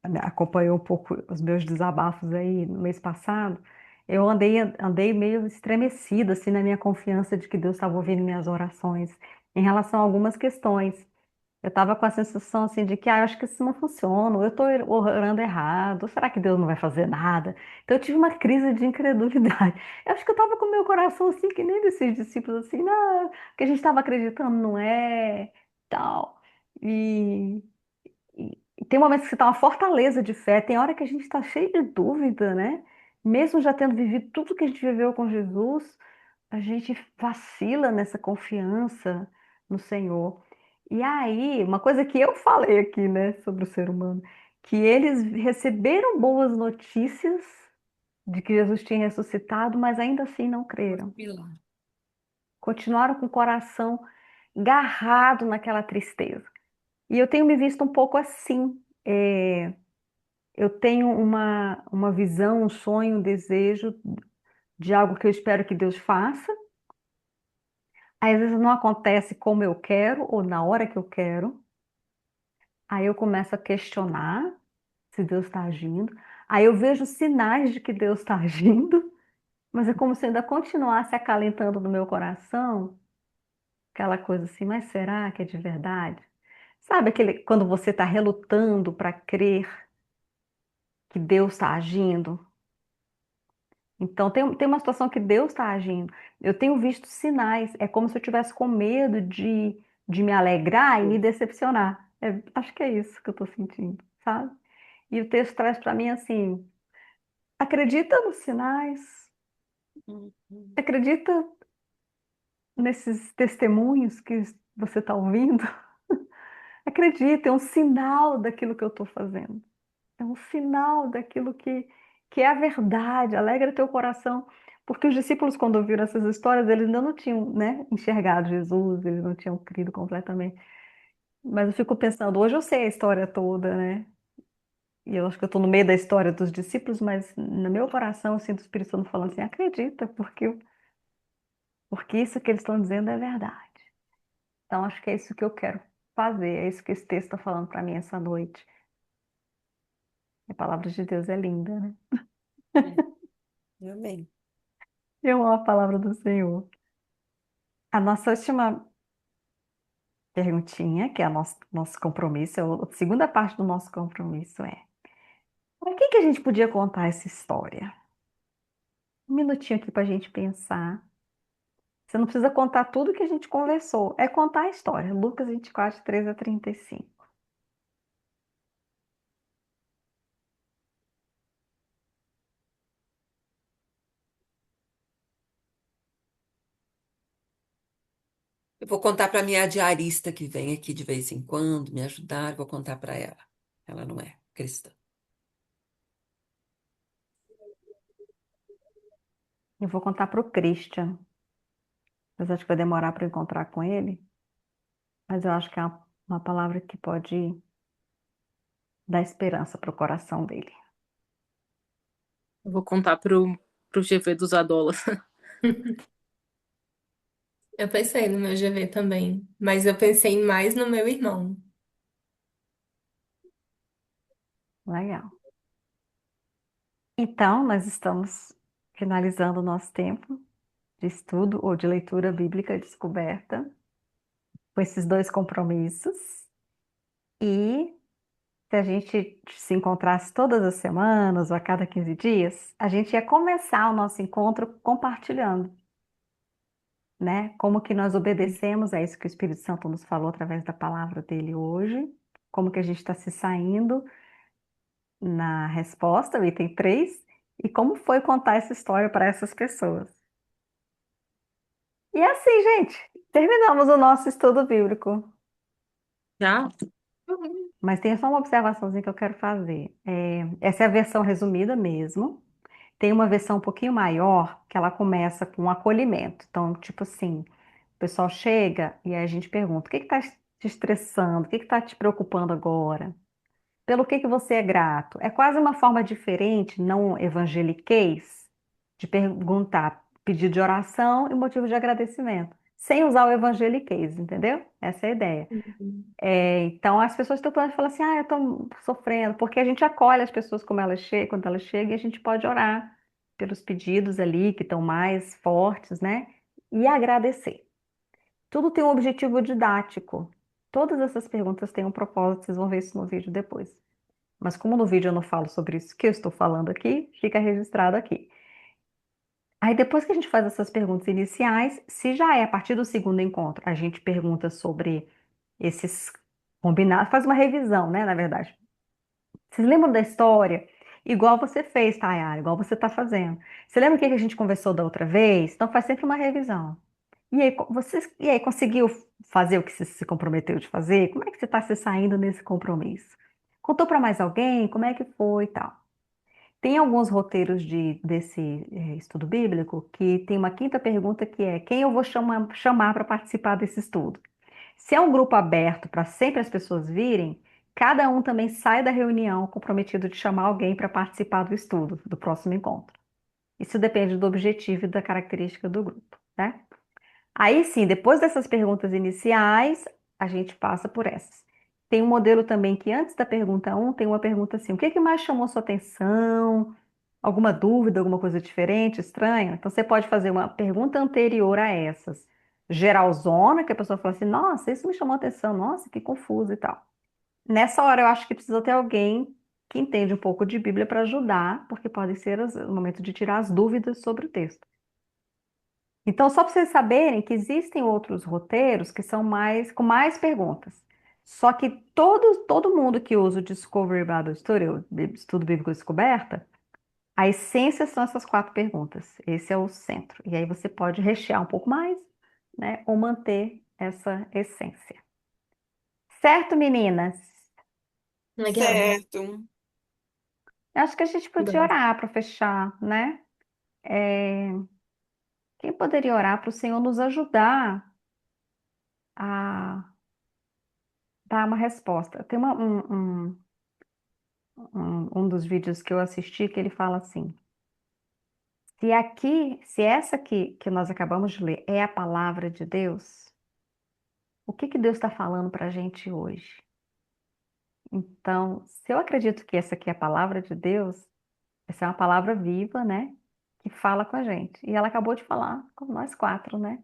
né, acompanhou um pouco os meus desabafos aí no mês passado. Eu andei meio estremecida assim na minha confiança de que Deus estava ouvindo minhas orações em relação a algumas questões. Eu estava com a sensação assim de que, eu acho que isso não funciona, ou eu estou orando errado, ou será que Deus não vai fazer nada? Então eu tive uma crise de incredulidade. Eu acho que eu estava com o meu coração assim, que nem desses discípulos assim, não, que a gente estava acreditando, não é, tal. E, e tem momentos que você está uma fortaleza de fé, tem hora que a gente está cheio de dúvida, né? Mesmo já tendo vivido tudo que a gente viveu com Jesus, a gente vacila nessa confiança no Senhor. E aí, uma coisa que eu falei aqui, né, sobre o ser humano, que eles receberam boas notícias de que Jesus tinha ressuscitado, mas ainda assim não creram. Milagre. Continuaram com o coração garrado naquela tristeza. E eu tenho me visto um pouco assim. Eu tenho uma visão, um sonho, um desejo de algo que eu espero que Deus faça. Às vezes não acontece como eu quero ou na hora que eu quero. Aí eu começo a questionar se Deus está agindo. Aí eu vejo sinais de que Deus está agindo, mas é como se ainda continuasse acalentando no meu coração aquela coisa assim, mas será que é de verdade? Sabe aquele quando você está relutando para crer que Deus está agindo? Então tem uma situação que Deus está agindo. Eu tenho visto sinais. É como se eu tivesse com medo de me alegrar e me decepcionar. Acho que é isso que eu estou sentindo, sabe? E o texto traz para mim assim: acredita nos sinais, Uhum. acredita nesses testemunhos que você está ouvindo, acredita, é um sinal daquilo que eu estou fazendo, é um sinal daquilo que é a verdade, alegra teu coração. Porque os discípulos, quando ouviram essas histórias, eles ainda não tinham, né, enxergado Jesus, eles não tinham crido completamente. Mas eu fico pensando, hoje eu sei a história toda, né? E eu acho que eu estou no meio da história dos discípulos, mas no meu coração eu sinto o Espírito Santo falando assim: acredita, porque isso que eles estão dizendo é verdade. Então acho que é isso que eu quero fazer, é isso que esse texto está falando para mim essa noite. A palavra de Deus é linda, né? Amém. Eu amo a palavra do Senhor. A nossa última perguntinha, que é o nosso compromisso, a segunda parte do nosso compromisso é: para quem que a gente podia contar essa história? Um minutinho aqui para a gente pensar. Você não precisa contar tudo que a gente conversou, é contar a história. Lucas 24, 13 a 35. Eu vou contar para minha diarista que vem aqui de vez em quando me ajudar, eu vou contar para ela. Ela não é cristã. Eu vou contar para o Christian, mas acho que vai demorar para encontrar com ele. Mas eu acho que é uma palavra que pode dar esperança para o coração dele. Eu vou contar pro GV dos Adolas. Eu pensei no meu GV também, mas eu pensei mais no meu irmão. Legal. Então, nós estamos finalizando o nosso tempo de estudo ou de leitura bíblica descoberta com esses dois compromissos. E se a gente se encontrasse todas as semanas ou a cada 15 dias, a gente ia começar o nosso encontro compartilhando, né? Como que nós obedecemos a isso que o Espírito Santo nos falou através da palavra dele hoje, como que a gente está se saindo na resposta, o item 3, e como foi contar essa história para essas pessoas. E é assim, gente, terminamos o nosso estudo bíblico. Já? Mas tem só uma observaçãozinha que eu quero fazer. Essa é a versão resumida mesmo. Tem uma versão um pouquinho maior que ela começa com um acolhimento. Então, tipo assim, O pessoal chega e aí a gente pergunta: o que está te estressando? O que está te preocupando agora? Pelo que você é grato? É quase uma forma diferente, não evangeliquez, de perguntar pedido de oração e motivo de agradecimento, sem usar o evangeliquez, entendeu? Essa é a ideia. Uhum. Então, as pessoas estão falando assim, eu estou sofrendo, porque a gente acolhe as pessoas como elas chegam, quando elas chegam, e a gente pode orar pelos pedidos ali que estão mais fortes, né? E agradecer. Tudo tem um objetivo didático. Todas essas perguntas têm um propósito, vocês vão ver isso no vídeo depois. Mas como no vídeo eu não falo sobre isso que eu estou falando aqui, fica registrado aqui. Aí depois que a gente faz essas perguntas iniciais, se já é a partir do segundo encontro, a gente pergunta sobre esses combinados, faz uma revisão, né, na verdade. Vocês lembram da história? Igual você fez, Tayara, igual você está fazendo. Você lembra o que que a gente conversou da outra vez? Então faz sempre uma revisão. E aí, conseguiu fazer o que você se comprometeu de fazer? Como é que você está se saindo nesse compromisso? Contou para mais alguém? Como é que foi e tal? Tem alguns roteiros desse estudo bíblico que tem uma quinta pergunta que é: quem eu vou chamar para participar desse estudo? Se é um grupo aberto para sempre as pessoas virem, cada um também sai da reunião comprometido de chamar alguém para participar do estudo, do próximo encontro. Isso depende do objetivo e da característica do grupo, né? Aí sim, depois dessas perguntas iniciais, a gente passa por essas. Tem um modelo também que antes da pergunta um tem uma pergunta assim: o que que mais chamou sua atenção? Alguma dúvida, alguma coisa diferente, estranha? Então você pode fazer uma pergunta anterior a essas. Geralzona, que a pessoa fala assim: nossa, isso me chamou atenção, nossa, que confuso e tal. Nessa hora eu acho que precisa ter alguém que entende um pouco de Bíblia para ajudar, porque pode ser o momento de tirar as dúvidas sobre o texto. Então, só para vocês saberem que existem outros roteiros que são mais com mais perguntas. Só que todo mundo que usa o Discovery Bible Study, o Estudo Bíblico Descoberta, a essência são essas quatro perguntas. Esse é o centro. E aí você pode rechear um pouco mais, né? Ou manter essa essência. Certo, meninas? Legal. Certo. Acho que a gente podia Bom. orar para fechar, né? É, quem poderia orar para o Senhor nos ajudar a dar uma resposta? Tem um dos vídeos que eu assisti que ele fala assim: se essa aqui que nós acabamos de ler é a palavra de Deus, o que que Deus está falando para a gente hoje? Então, se eu acredito que essa aqui é a palavra de Deus, essa é uma palavra viva, né? Que fala com a gente. E ela acabou de falar com nós quatro, né?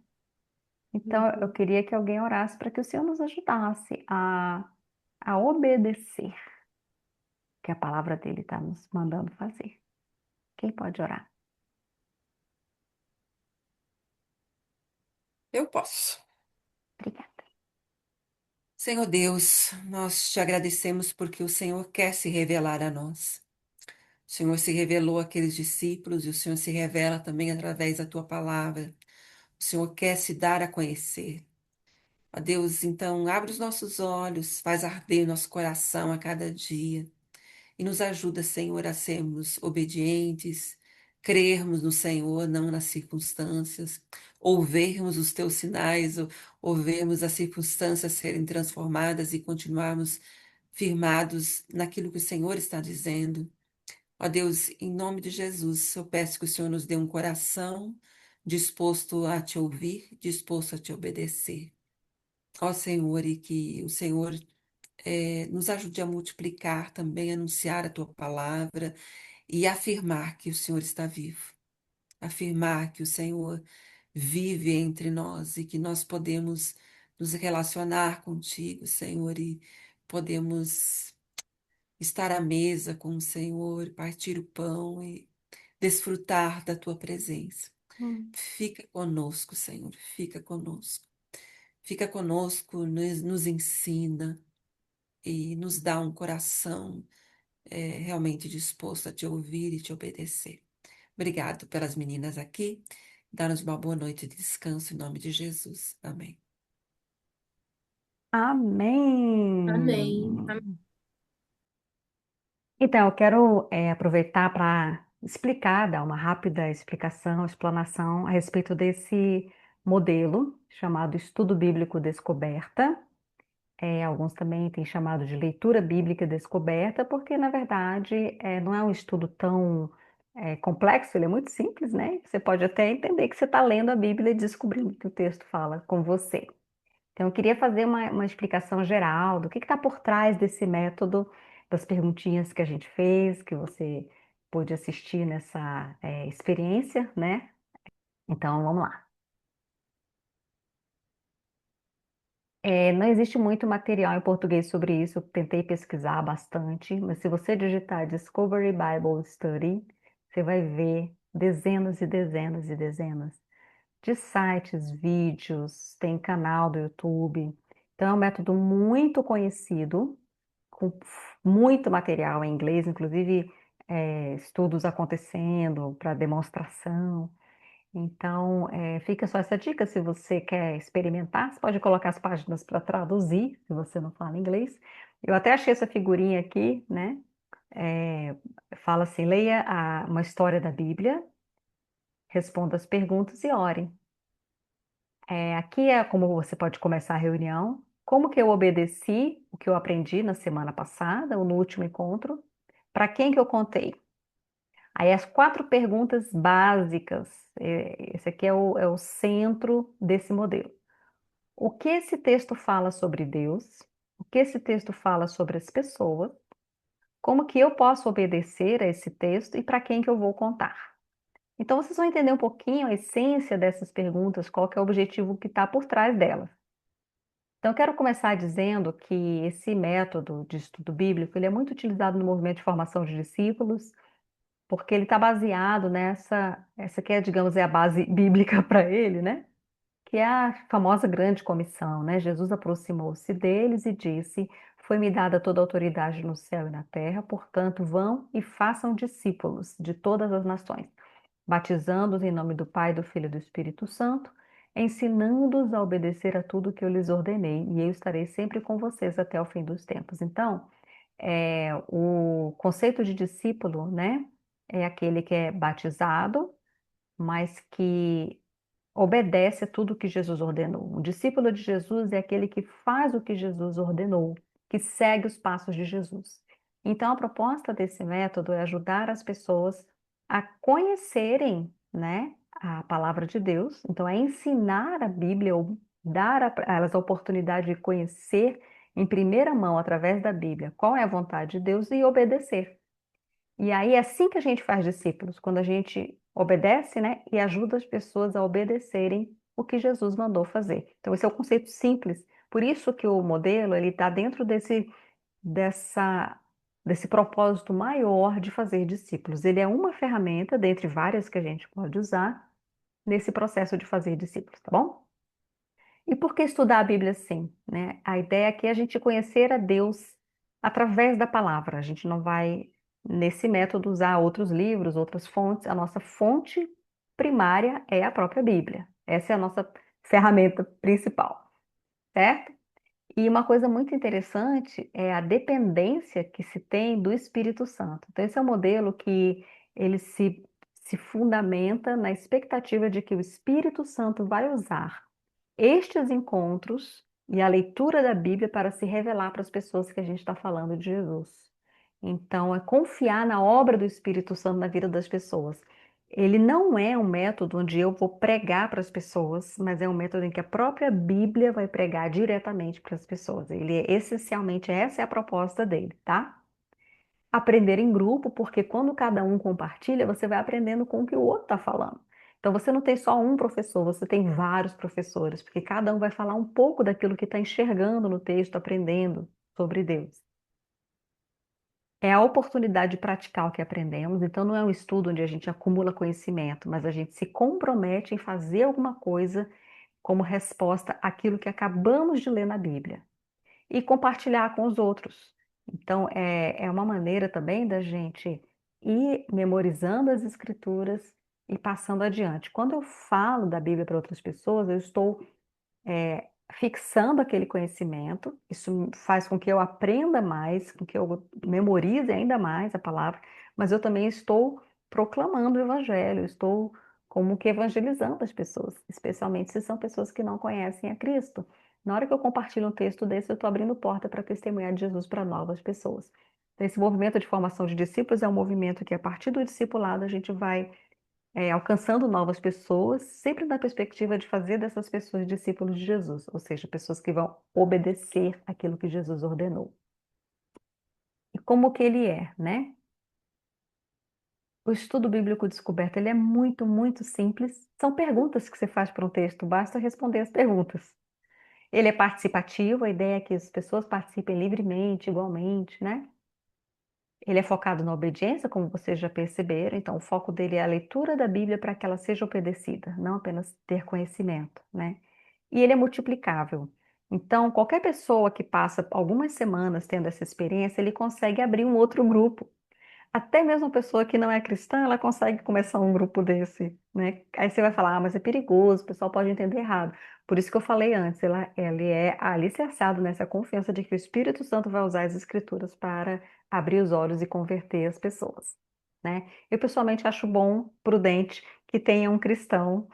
Então, eu Uhum. queria que alguém orasse para que o Senhor nos ajudasse a obedecer o que a palavra dele está nos mandando fazer. Quem pode orar? Eu posso. Obrigada. Senhor Deus, nós te agradecemos porque o Senhor quer se revelar a nós. O Senhor se revelou àqueles discípulos e o Senhor se revela também através da tua palavra. O Senhor quer se dar a conhecer. Ó Deus, então abre os nossos olhos, faz arder nosso coração a cada dia e nos ajuda, Senhor, a sermos obedientes, crermos no Senhor, não nas circunstâncias, ouvirmos os teus sinais, ou vermos as circunstâncias serem transformadas e continuarmos firmados naquilo que o Senhor está dizendo. Ó Deus, em nome de Jesus, eu peço que o Senhor nos dê um coração disposto a te ouvir, disposto a te obedecer. Ó Senhor, e que o Senhor nos ajude a multiplicar também, anunciar a tua palavra e afirmar que o Senhor está vivo, afirmar que o Senhor vive entre nós e que nós podemos nos relacionar contigo, Senhor, e podemos estar à mesa com o Senhor, partir o pão e desfrutar da tua presença. Hum, Fica conosco, Senhor, fica conosco. Fica conosco, nos ensina e nos dá um coração realmente disposto a te ouvir e te obedecer. Obrigado pelas meninas aqui. Dá-nos uma boa noite de descanso em nome de Jesus. Amém. Amém. Amém. Então, eu quero aproveitar para explicar, dar uma rápida explicação, explanação a respeito desse modelo chamado Estudo Bíblico Descoberta. Alguns também têm chamado de Leitura Bíblica Descoberta, porque, na verdade, não é um estudo tão complexo, ele é muito simples, né? Você pode até entender que você está lendo a Bíblia e descobrindo o que o texto fala com você. Então, eu queria fazer uma explicação geral do que está por trás desse método, das perguntinhas que a gente fez, que você pôde assistir nessa experiência, né? Então, vamos lá. Não existe muito material em português sobre isso, eu tentei pesquisar bastante, mas se você digitar Discovery Bible Study, você vai ver dezenas e dezenas e dezenas de sites, vídeos, tem canal do YouTube. Então, é um método muito conhecido, com muito material em inglês, inclusive estudos acontecendo para demonstração. Então, fica só essa dica, se você quer experimentar, você pode colocar as páginas para traduzir, se você não fala inglês. Eu até achei essa figurinha aqui, né? É, fala assim, leia uma história da Bíblia, responda as perguntas e ore. Aqui é como você pode começar a reunião, como que eu obedeci o que eu aprendi na semana passada ou no último encontro, para quem que eu contei. Aí as 4 perguntas básicas, esse aqui é o centro desse modelo. O que esse texto fala sobre Deus? O que esse texto fala sobre as pessoas? Como que eu posso obedecer a esse texto e para quem que eu vou contar? Então vocês vão entender um pouquinho a essência dessas perguntas, qual que é o objetivo que está por trás delas. Então eu quero começar dizendo que esse método de estudo bíblico, ele é muito utilizado no movimento de formação de discípulos, porque ele está baseado essa que é, digamos, é a base bíblica para ele, né? Que é a famosa grande comissão, né? Jesus aproximou-se deles e disse: Foi-me dada toda a autoridade no céu e na terra, portanto, vão e façam discípulos de todas as nações, batizando-os em nome do Pai, do Filho e do Espírito Santo, ensinando-os a obedecer a tudo que eu lhes ordenei, e eu estarei sempre com vocês até o fim dos tempos. Então, o conceito de discípulo, né, é aquele que é batizado, mas que obedece a tudo que Jesus ordenou. O discípulo de Jesus é aquele que faz o que Jesus ordenou, que segue os passos de Jesus. Então, a proposta desse método é ajudar as pessoas a conhecerem, né, a palavra de Deus. Então, é ensinar a Bíblia, ou dar a elas a oportunidade de conhecer em primeira mão, através da Bíblia, qual é a vontade de Deus e obedecer. E aí é assim que a gente faz discípulos, quando a gente obedece, né, e ajuda as pessoas a obedecerem o que Jesus mandou fazer. Então esse é o conceito simples. Por isso que o modelo ele está dentro dessa, desse propósito maior de fazer discípulos. Ele é uma ferramenta dentre várias que a gente pode usar nesse processo de fazer discípulos, tá bom? E por que estudar a Bíblia assim, né? A ideia aqui é a gente conhecer a Deus através da palavra. A gente não vai, nesse método, usar outros livros, outras fontes. A nossa fonte primária é a própria Bíblia. Essa é a nossa ferramenta principal, certo? E uma coisa muito interessante é a dependência que se tem do Espírito Santo. Então, esse é um modelo que ele se fundamenta na expectativa de que o Espírito Santo vai usar estes encontros e a leitura da Bíblia para se revelar para as pessoas que a gente está falando de Jesus. Então, é confiar na obra do Espírito Santo na vida das pessoas. Ele não é um método onde eu vou pregar para as pessoas, mas é um método em que a própria Bíblia vai pregar diretamente para as pessoas. Ele é essencialmente, essa é a proposta dele, tá? Aprender em grupo, porque quando cada um compartilha, você vai aprendendo com o que o outro está falando. Então você não tem só um professor, você tem vários professores, porque cada um vai falar um pouco daquilo que está enxergando no texto, aprendendo sobre Deus. É a oportunidade de praticar o que aprendemos, então não é um estudo onde a gente acumula conhecimento, mas a gente se compromete em fazer alguma coisa como resposta àquilo que acabamos de ler na Bíblia e compartilhar com os outros. Então, é uma maneira também da gente ir memorizando as escrituras e passando adiante. Quando eu falo da Bíblia para outras pessoas, eu estou fixando aquele conhecimento, isso faz com que eu aprenda mais, com que eu memorize ainda mais a palavra, mas eu também estou proclamando o Evangelho, estou como que evangelizando as pessoas, especialmente se são pessoas que não conhecem a Cristo. Na hora que eu compartilho um texto desse, eu estou abrindo porta para testemunhar de Jesus para novas pessoas. Então, esse movimento de formação de discípulos é um movimento que, a partir do discipulado, a gente vai alcançando novas pessoas, sempre na perspectiva de fazer dessas pessoas discípulos de Jesus, ou seja, pessoas que vão obedecer aquilo que Jesus ordenou. E como que ele é, né? O estudo bíblico descoberto, ele é muito, muito simples. São perguntas que você faz para um texto, basta responder as perguntas. Ele é participativo, a ideia é que as pessoas participem livremente, igualmente, né? Ele é focado na obediência, como vocês já perceberam, então o foco dele é a leitura da Bíblia para que ela seja obedecida, não apenas ter conhecimento, né? E ele é multiplicável. Então, qualquer pessoa que passa algumas semanas tendo essa experiência, ele consegue abrir um outro grupo. Até mesmo a pessoa que não é cristã, ela consegue começar um grupo desse, né? Aí você vai falar, ah, mas é perigoso, o pessoal pode entender errado. Por isso que eu falei antes, ele é alicerçado nessa confiança de que o Espírito Santo vai usar as Escrituras para abrir os olhos e converter as pessoas, né? Eu pessoalmente acho bom, prudente, que tenha um cristão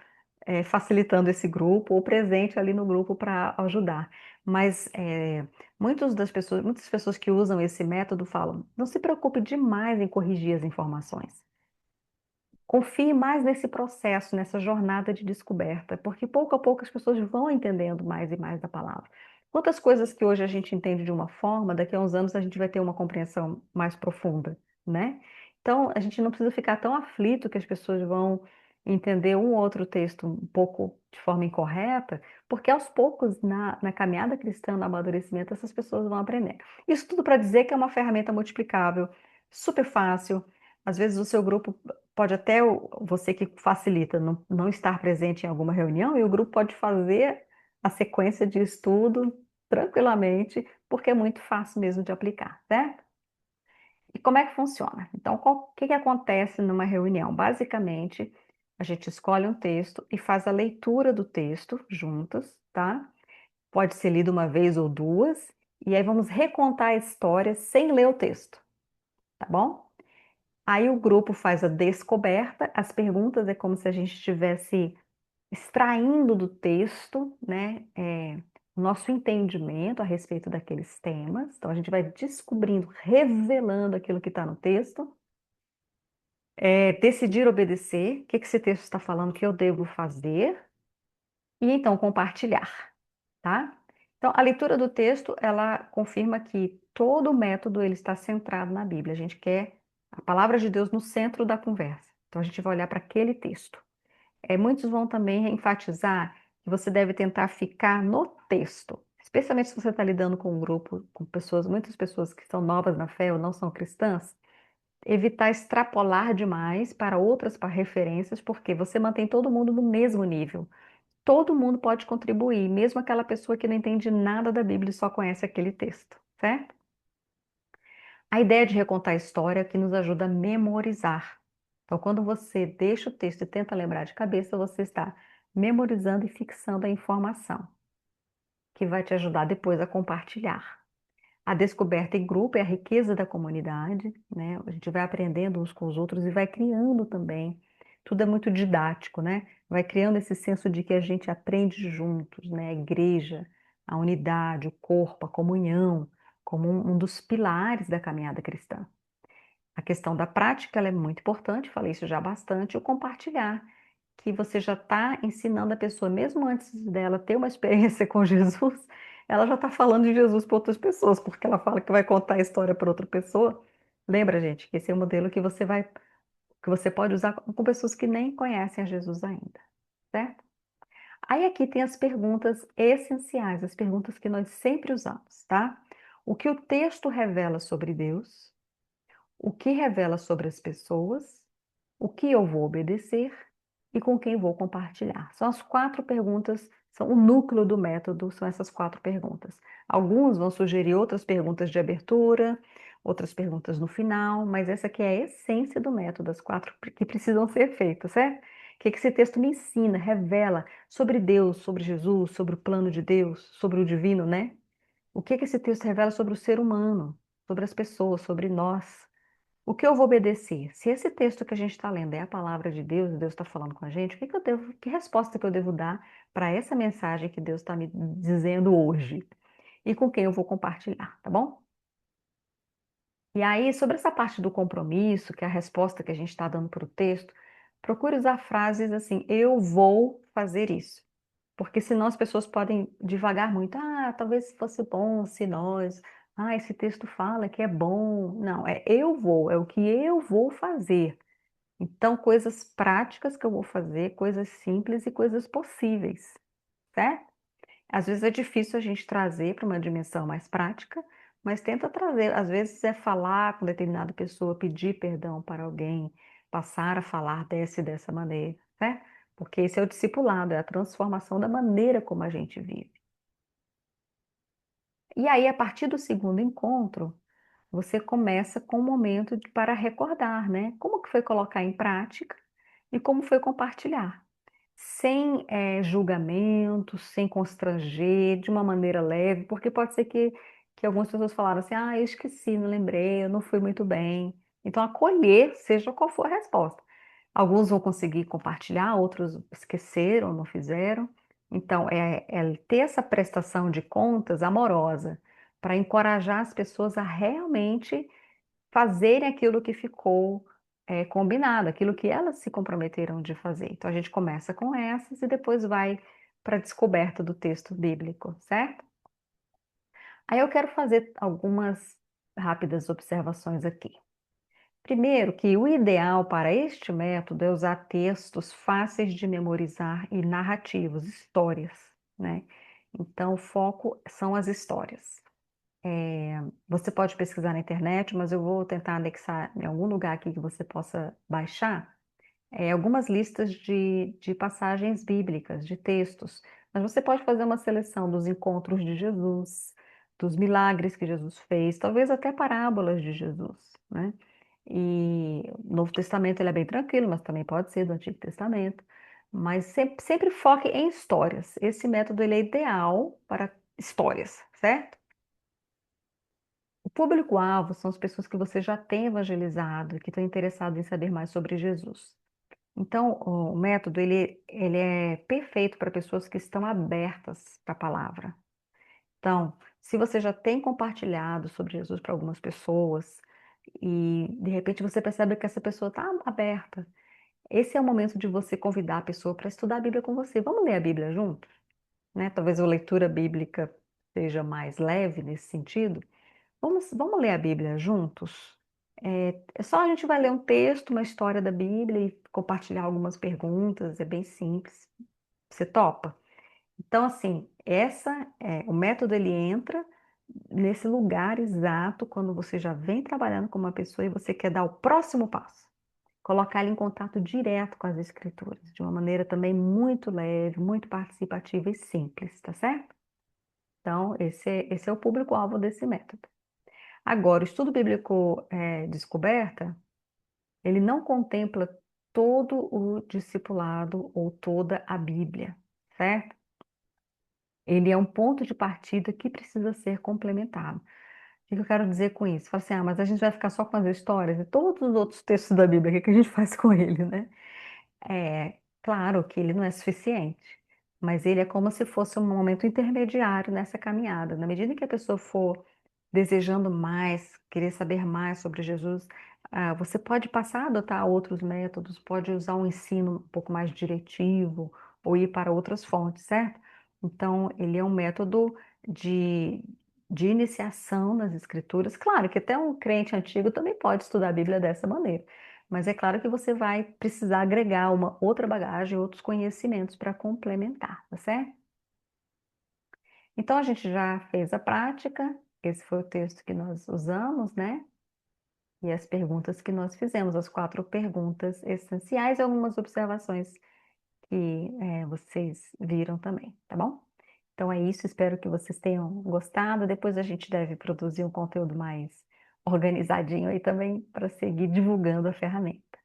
facilitando esse grupo ou presente ali no grupo para ajudar. Mas muitas pessoas que usam esse método falam: não se preocupe demais em corrigir as informações. Confie mais nesse processo, nessa jornada de descoberta, porque pouco a pouco as pessoas vão entendendo mais e mais da palavra. Quantas coisas que hoje a gente entende de uma forma, daqui a uns anos a gente vai ter uma compreensão mais profunda, né? Então, a gente não precisa ficar tão aflito que as pessoas vão entender um ou outro texto um pouco de forma incorreta, porque aos poucos, na caminhada cristã, no amadurecimento, essas pessoas vão aprender. Isso tudo para dizer que é uma ferramenta multiplicável, super fácil. Às vezes o seu grupo pode até você que facilita não estar presente em alguma reunião e o grupo pode fazer a sequência de estudo tranquilamente, porque é muito fácil mesmo de aplicar, certo? E como é que funciona? Então, o que que acontece numa reunião? Basicamente, a gente escolhe um texto e faz a leitura do texto juntos, tá? Pode ser lido uma vez ou duas, e aí vamos recontar a história sem ler o texto, tá bom? Aí o grupo faz a descoberta, as perguntas é como se a gente estivesse extraindo do texto, né, o nosso entendimento a respeito daqueles temas. Então a gente vai descobrindo, revelando aquilo que está no texto. Decidir obedecer, o que que esse texto está falando que eu devo fazer, e então compartilhar, tá? Então a leitura do texto, ela confirma que todo o método ele está centrado na Bíblia. A gente quer a palavra de Deus no centro da conversa. Então a gente vai olhar para aquele texto. Muitos vão também enfatizar que você deve tentar ficar no texto, especialmente se você está lidando com um grupo, com pessoas, muitas pessoas que são novas na fé ou não são cristãs, evitar extrapolar demais para referências, porque você mantém todo mundo no mesmo nível. Todo mundo pode contribuir, mesmo aquela pessoa que não entende nada da Bíblia e só conhece aquele texto, certo? A ideia de recontar a história é que nos ajuda a memorizar. Então, quando você deixa o texto e tenta lembrar de cabeça, você está memorizando e fixando a informação, que vai te ajudar depois a compartilhar. A descoberta em grupo é a riqueza da comunidade, né? A gente vai aprendendo uns com os outros e vai criando também. Tudo é muito didático, né? Vai criando esse senso de que a gente aprende juntos, né? A igreja, a unidade, o corpo, a comunhão, como um dos pilares da caminhada cristã. A questão da prática, ela é muito importante, falei isso já bastante, o compartilhar, que você já está ensinando a pessoa, mesmo antes dela ter uma experiência com Jesus, ela já está falando de Jesus para outras pessoas, porque ela fala que vai contar a história para outra pessoa. Lembra, gente, que esse é o modelo que você pode usar com pessoas que nem conhecem a Jesus ainda, certo? Aí aqui tem as perguntas essenciais, as perguntas que nós sempre usamos, tá? O que o texto revela sobre Deus? O que revela sobre as pessoas, o que eu vou obedecer e com quem vou compartilhar. São as quatro perguntas, são o núcleo do método, são essas quatro perguntas. Alguns vão sugerir outras perguntas de abertura, outras perguntas no final, mas essa aqui é a essência do método, as quatro que precisam ser feitas, certo? O que esse texto me ensina, revela sobre Deus, sobre Jesus, sobre o plano de Deus, sobre o divino, né? O que esse texto revela sobre o ser humano, sobre as pessoas, sobre nós? O que eu vou obedecer? Se esse texto que a gente está lendo é a palavra de Deus, Deus está falando com a gente, o que que eu devo, que resposta que eu devo dar para essa mensagem que Deus está me dizendo hoje? E com quem eu vou compartilhar, tá bom? E aí, sobre essa parte do compromisso, que é a resposta que a gente está dando para o texto, procure usar frases assim: eu vou fazer isso. Porque senão as pessoas podem divagar muito. Ah, talvez fosse bom se nós. Ah, esse texto fala que é bom. Não, é eu vou, é o que eu vou fazer. Então, coisas práticas que eu vou fazer, coisas simples e coisas possíveis, certo? Às vezes é difícil a gente trazer para uma dimensão mais prática, mas tenta trazer. Às vezes é falar com determinada pessoa, pedir perdão para alguém, passar a falar dessa e dessa maneira, né? Porque esse é o discipulado, é a transformação da maneira como a gente vive. E aí, a partir do segundo encontro, você começa com um momento para recordar, né? Como que foi colocar em prática e como foi compartilhar. Sem julgamento, sem constranger, de uma maneira leve, porque pode ser que algumas pessoas falaram assim, ah, eu esqueci, não lembrei, eu não fui muito bem. Então, acolher, seja qual for a resposta. Alguns vão conseguir compartilhar, outros esqueceram, não fizeram. Então, é ter essa prestação de contas amorosa para encorajar as pessoas a realmente fazerem aquilo que ficou combinado, aquilo que elas se comprometeram de fazer. Então a gente começa com essas e depois vai para a descoberta do texto bíblico, certo? Aí eu quero fazer algumas rápidas observações aqui. Primeiro, que o ideal para este método é usar textos fáceis de memorizar e narrativos, histórias, né? Então, o foco são as histórias. Você pode pesquisar na internet, mas eu vou tentar anexar em algum lugar aqui que você possa baixar algumas listas de passagens bíblicas, de textos. Mas você pode fazer uma seleção dos encontros de Jesus, dos milagres que Jesus fez, talvez até parábolas de Jesus, né? E o Novo Testamento ele é bem tranquilo, mas também pode ser do Antigo Testamento. Mas sempre foque em histórias. Esse método ele é ideal para histórias, certo? O público-alvo são as pessoas que você já tem evangelizado e que estão interessadas em saber mais sobre Jesus. Então, o método ele é perfeito para pessoas que estão abertas para a palavra. Então, se você já tem compartilhado sobre Jesus para algumas pessoas e de repente você percebe que essa pessoa está aberta, esse é o momento de você convidar a pessoa para estudar a Bíblia com você. Vamos ler a Bíblia juntos, né? Talvez a leitura bíblica seja mais leve nesse sentido. Vamos ler a Bíblia juntos? A gente vai ler um texto, uma história da Bíblia e compartilhar algumas perguntas, é bem simples. Você topa? Então, assim, o método ele entra nesse lugar exato quando você já vem trabalhando com uma pessoa e você quer dar o próximo passo. Colocar ele em contato direto com as escrituras, de uma maneira também muito leve, muito participativa e simples, tá certo? Então, esse é o público-alvo desse método. Agora, o estudo bíblico descoberta, ele não contempla todo o discipulado ou toda a Bíblia, certo? Ele é um ponto de partida que precisa ser complementado. O que eu quero dizer com isso? Fala assim, ah, mas a gente vai ficar só com as histórias e todos os outros textos da Bíblia, o que que a gente faz com ele, né? Claro que ele não é suficiente, mas ele é como se fosse um momento intermediário nessa caminhada. Na medida que a pessoa for desejando mais, querer saber mais sobre Jesus, você pode passar a adotar outros métodos, pode usar um ensino um pouco mais diretivo ou ir para outras fontes, certo? Então, ele é um método de, de iniciação nas escrituras. Claro que até um crente antigo também pode estudar a Bíblia dessa maneira. Mas é claro que você vai precisar agregar uma outra bagagem, outros conhecimentos para complementar, tá certo? Então a gente já fez a prática, esse foi o texto que nós usamos, né? E as perguntas que nós fizemos, as 4 perguntas essenciais e algumas observações que vocês viram também, tá bom? Então é isso, espero que vocês tenham gostado. Depois a gente deve produzir um conteúdo mais organizadinho aí também para seguir divulgando a ferramenta.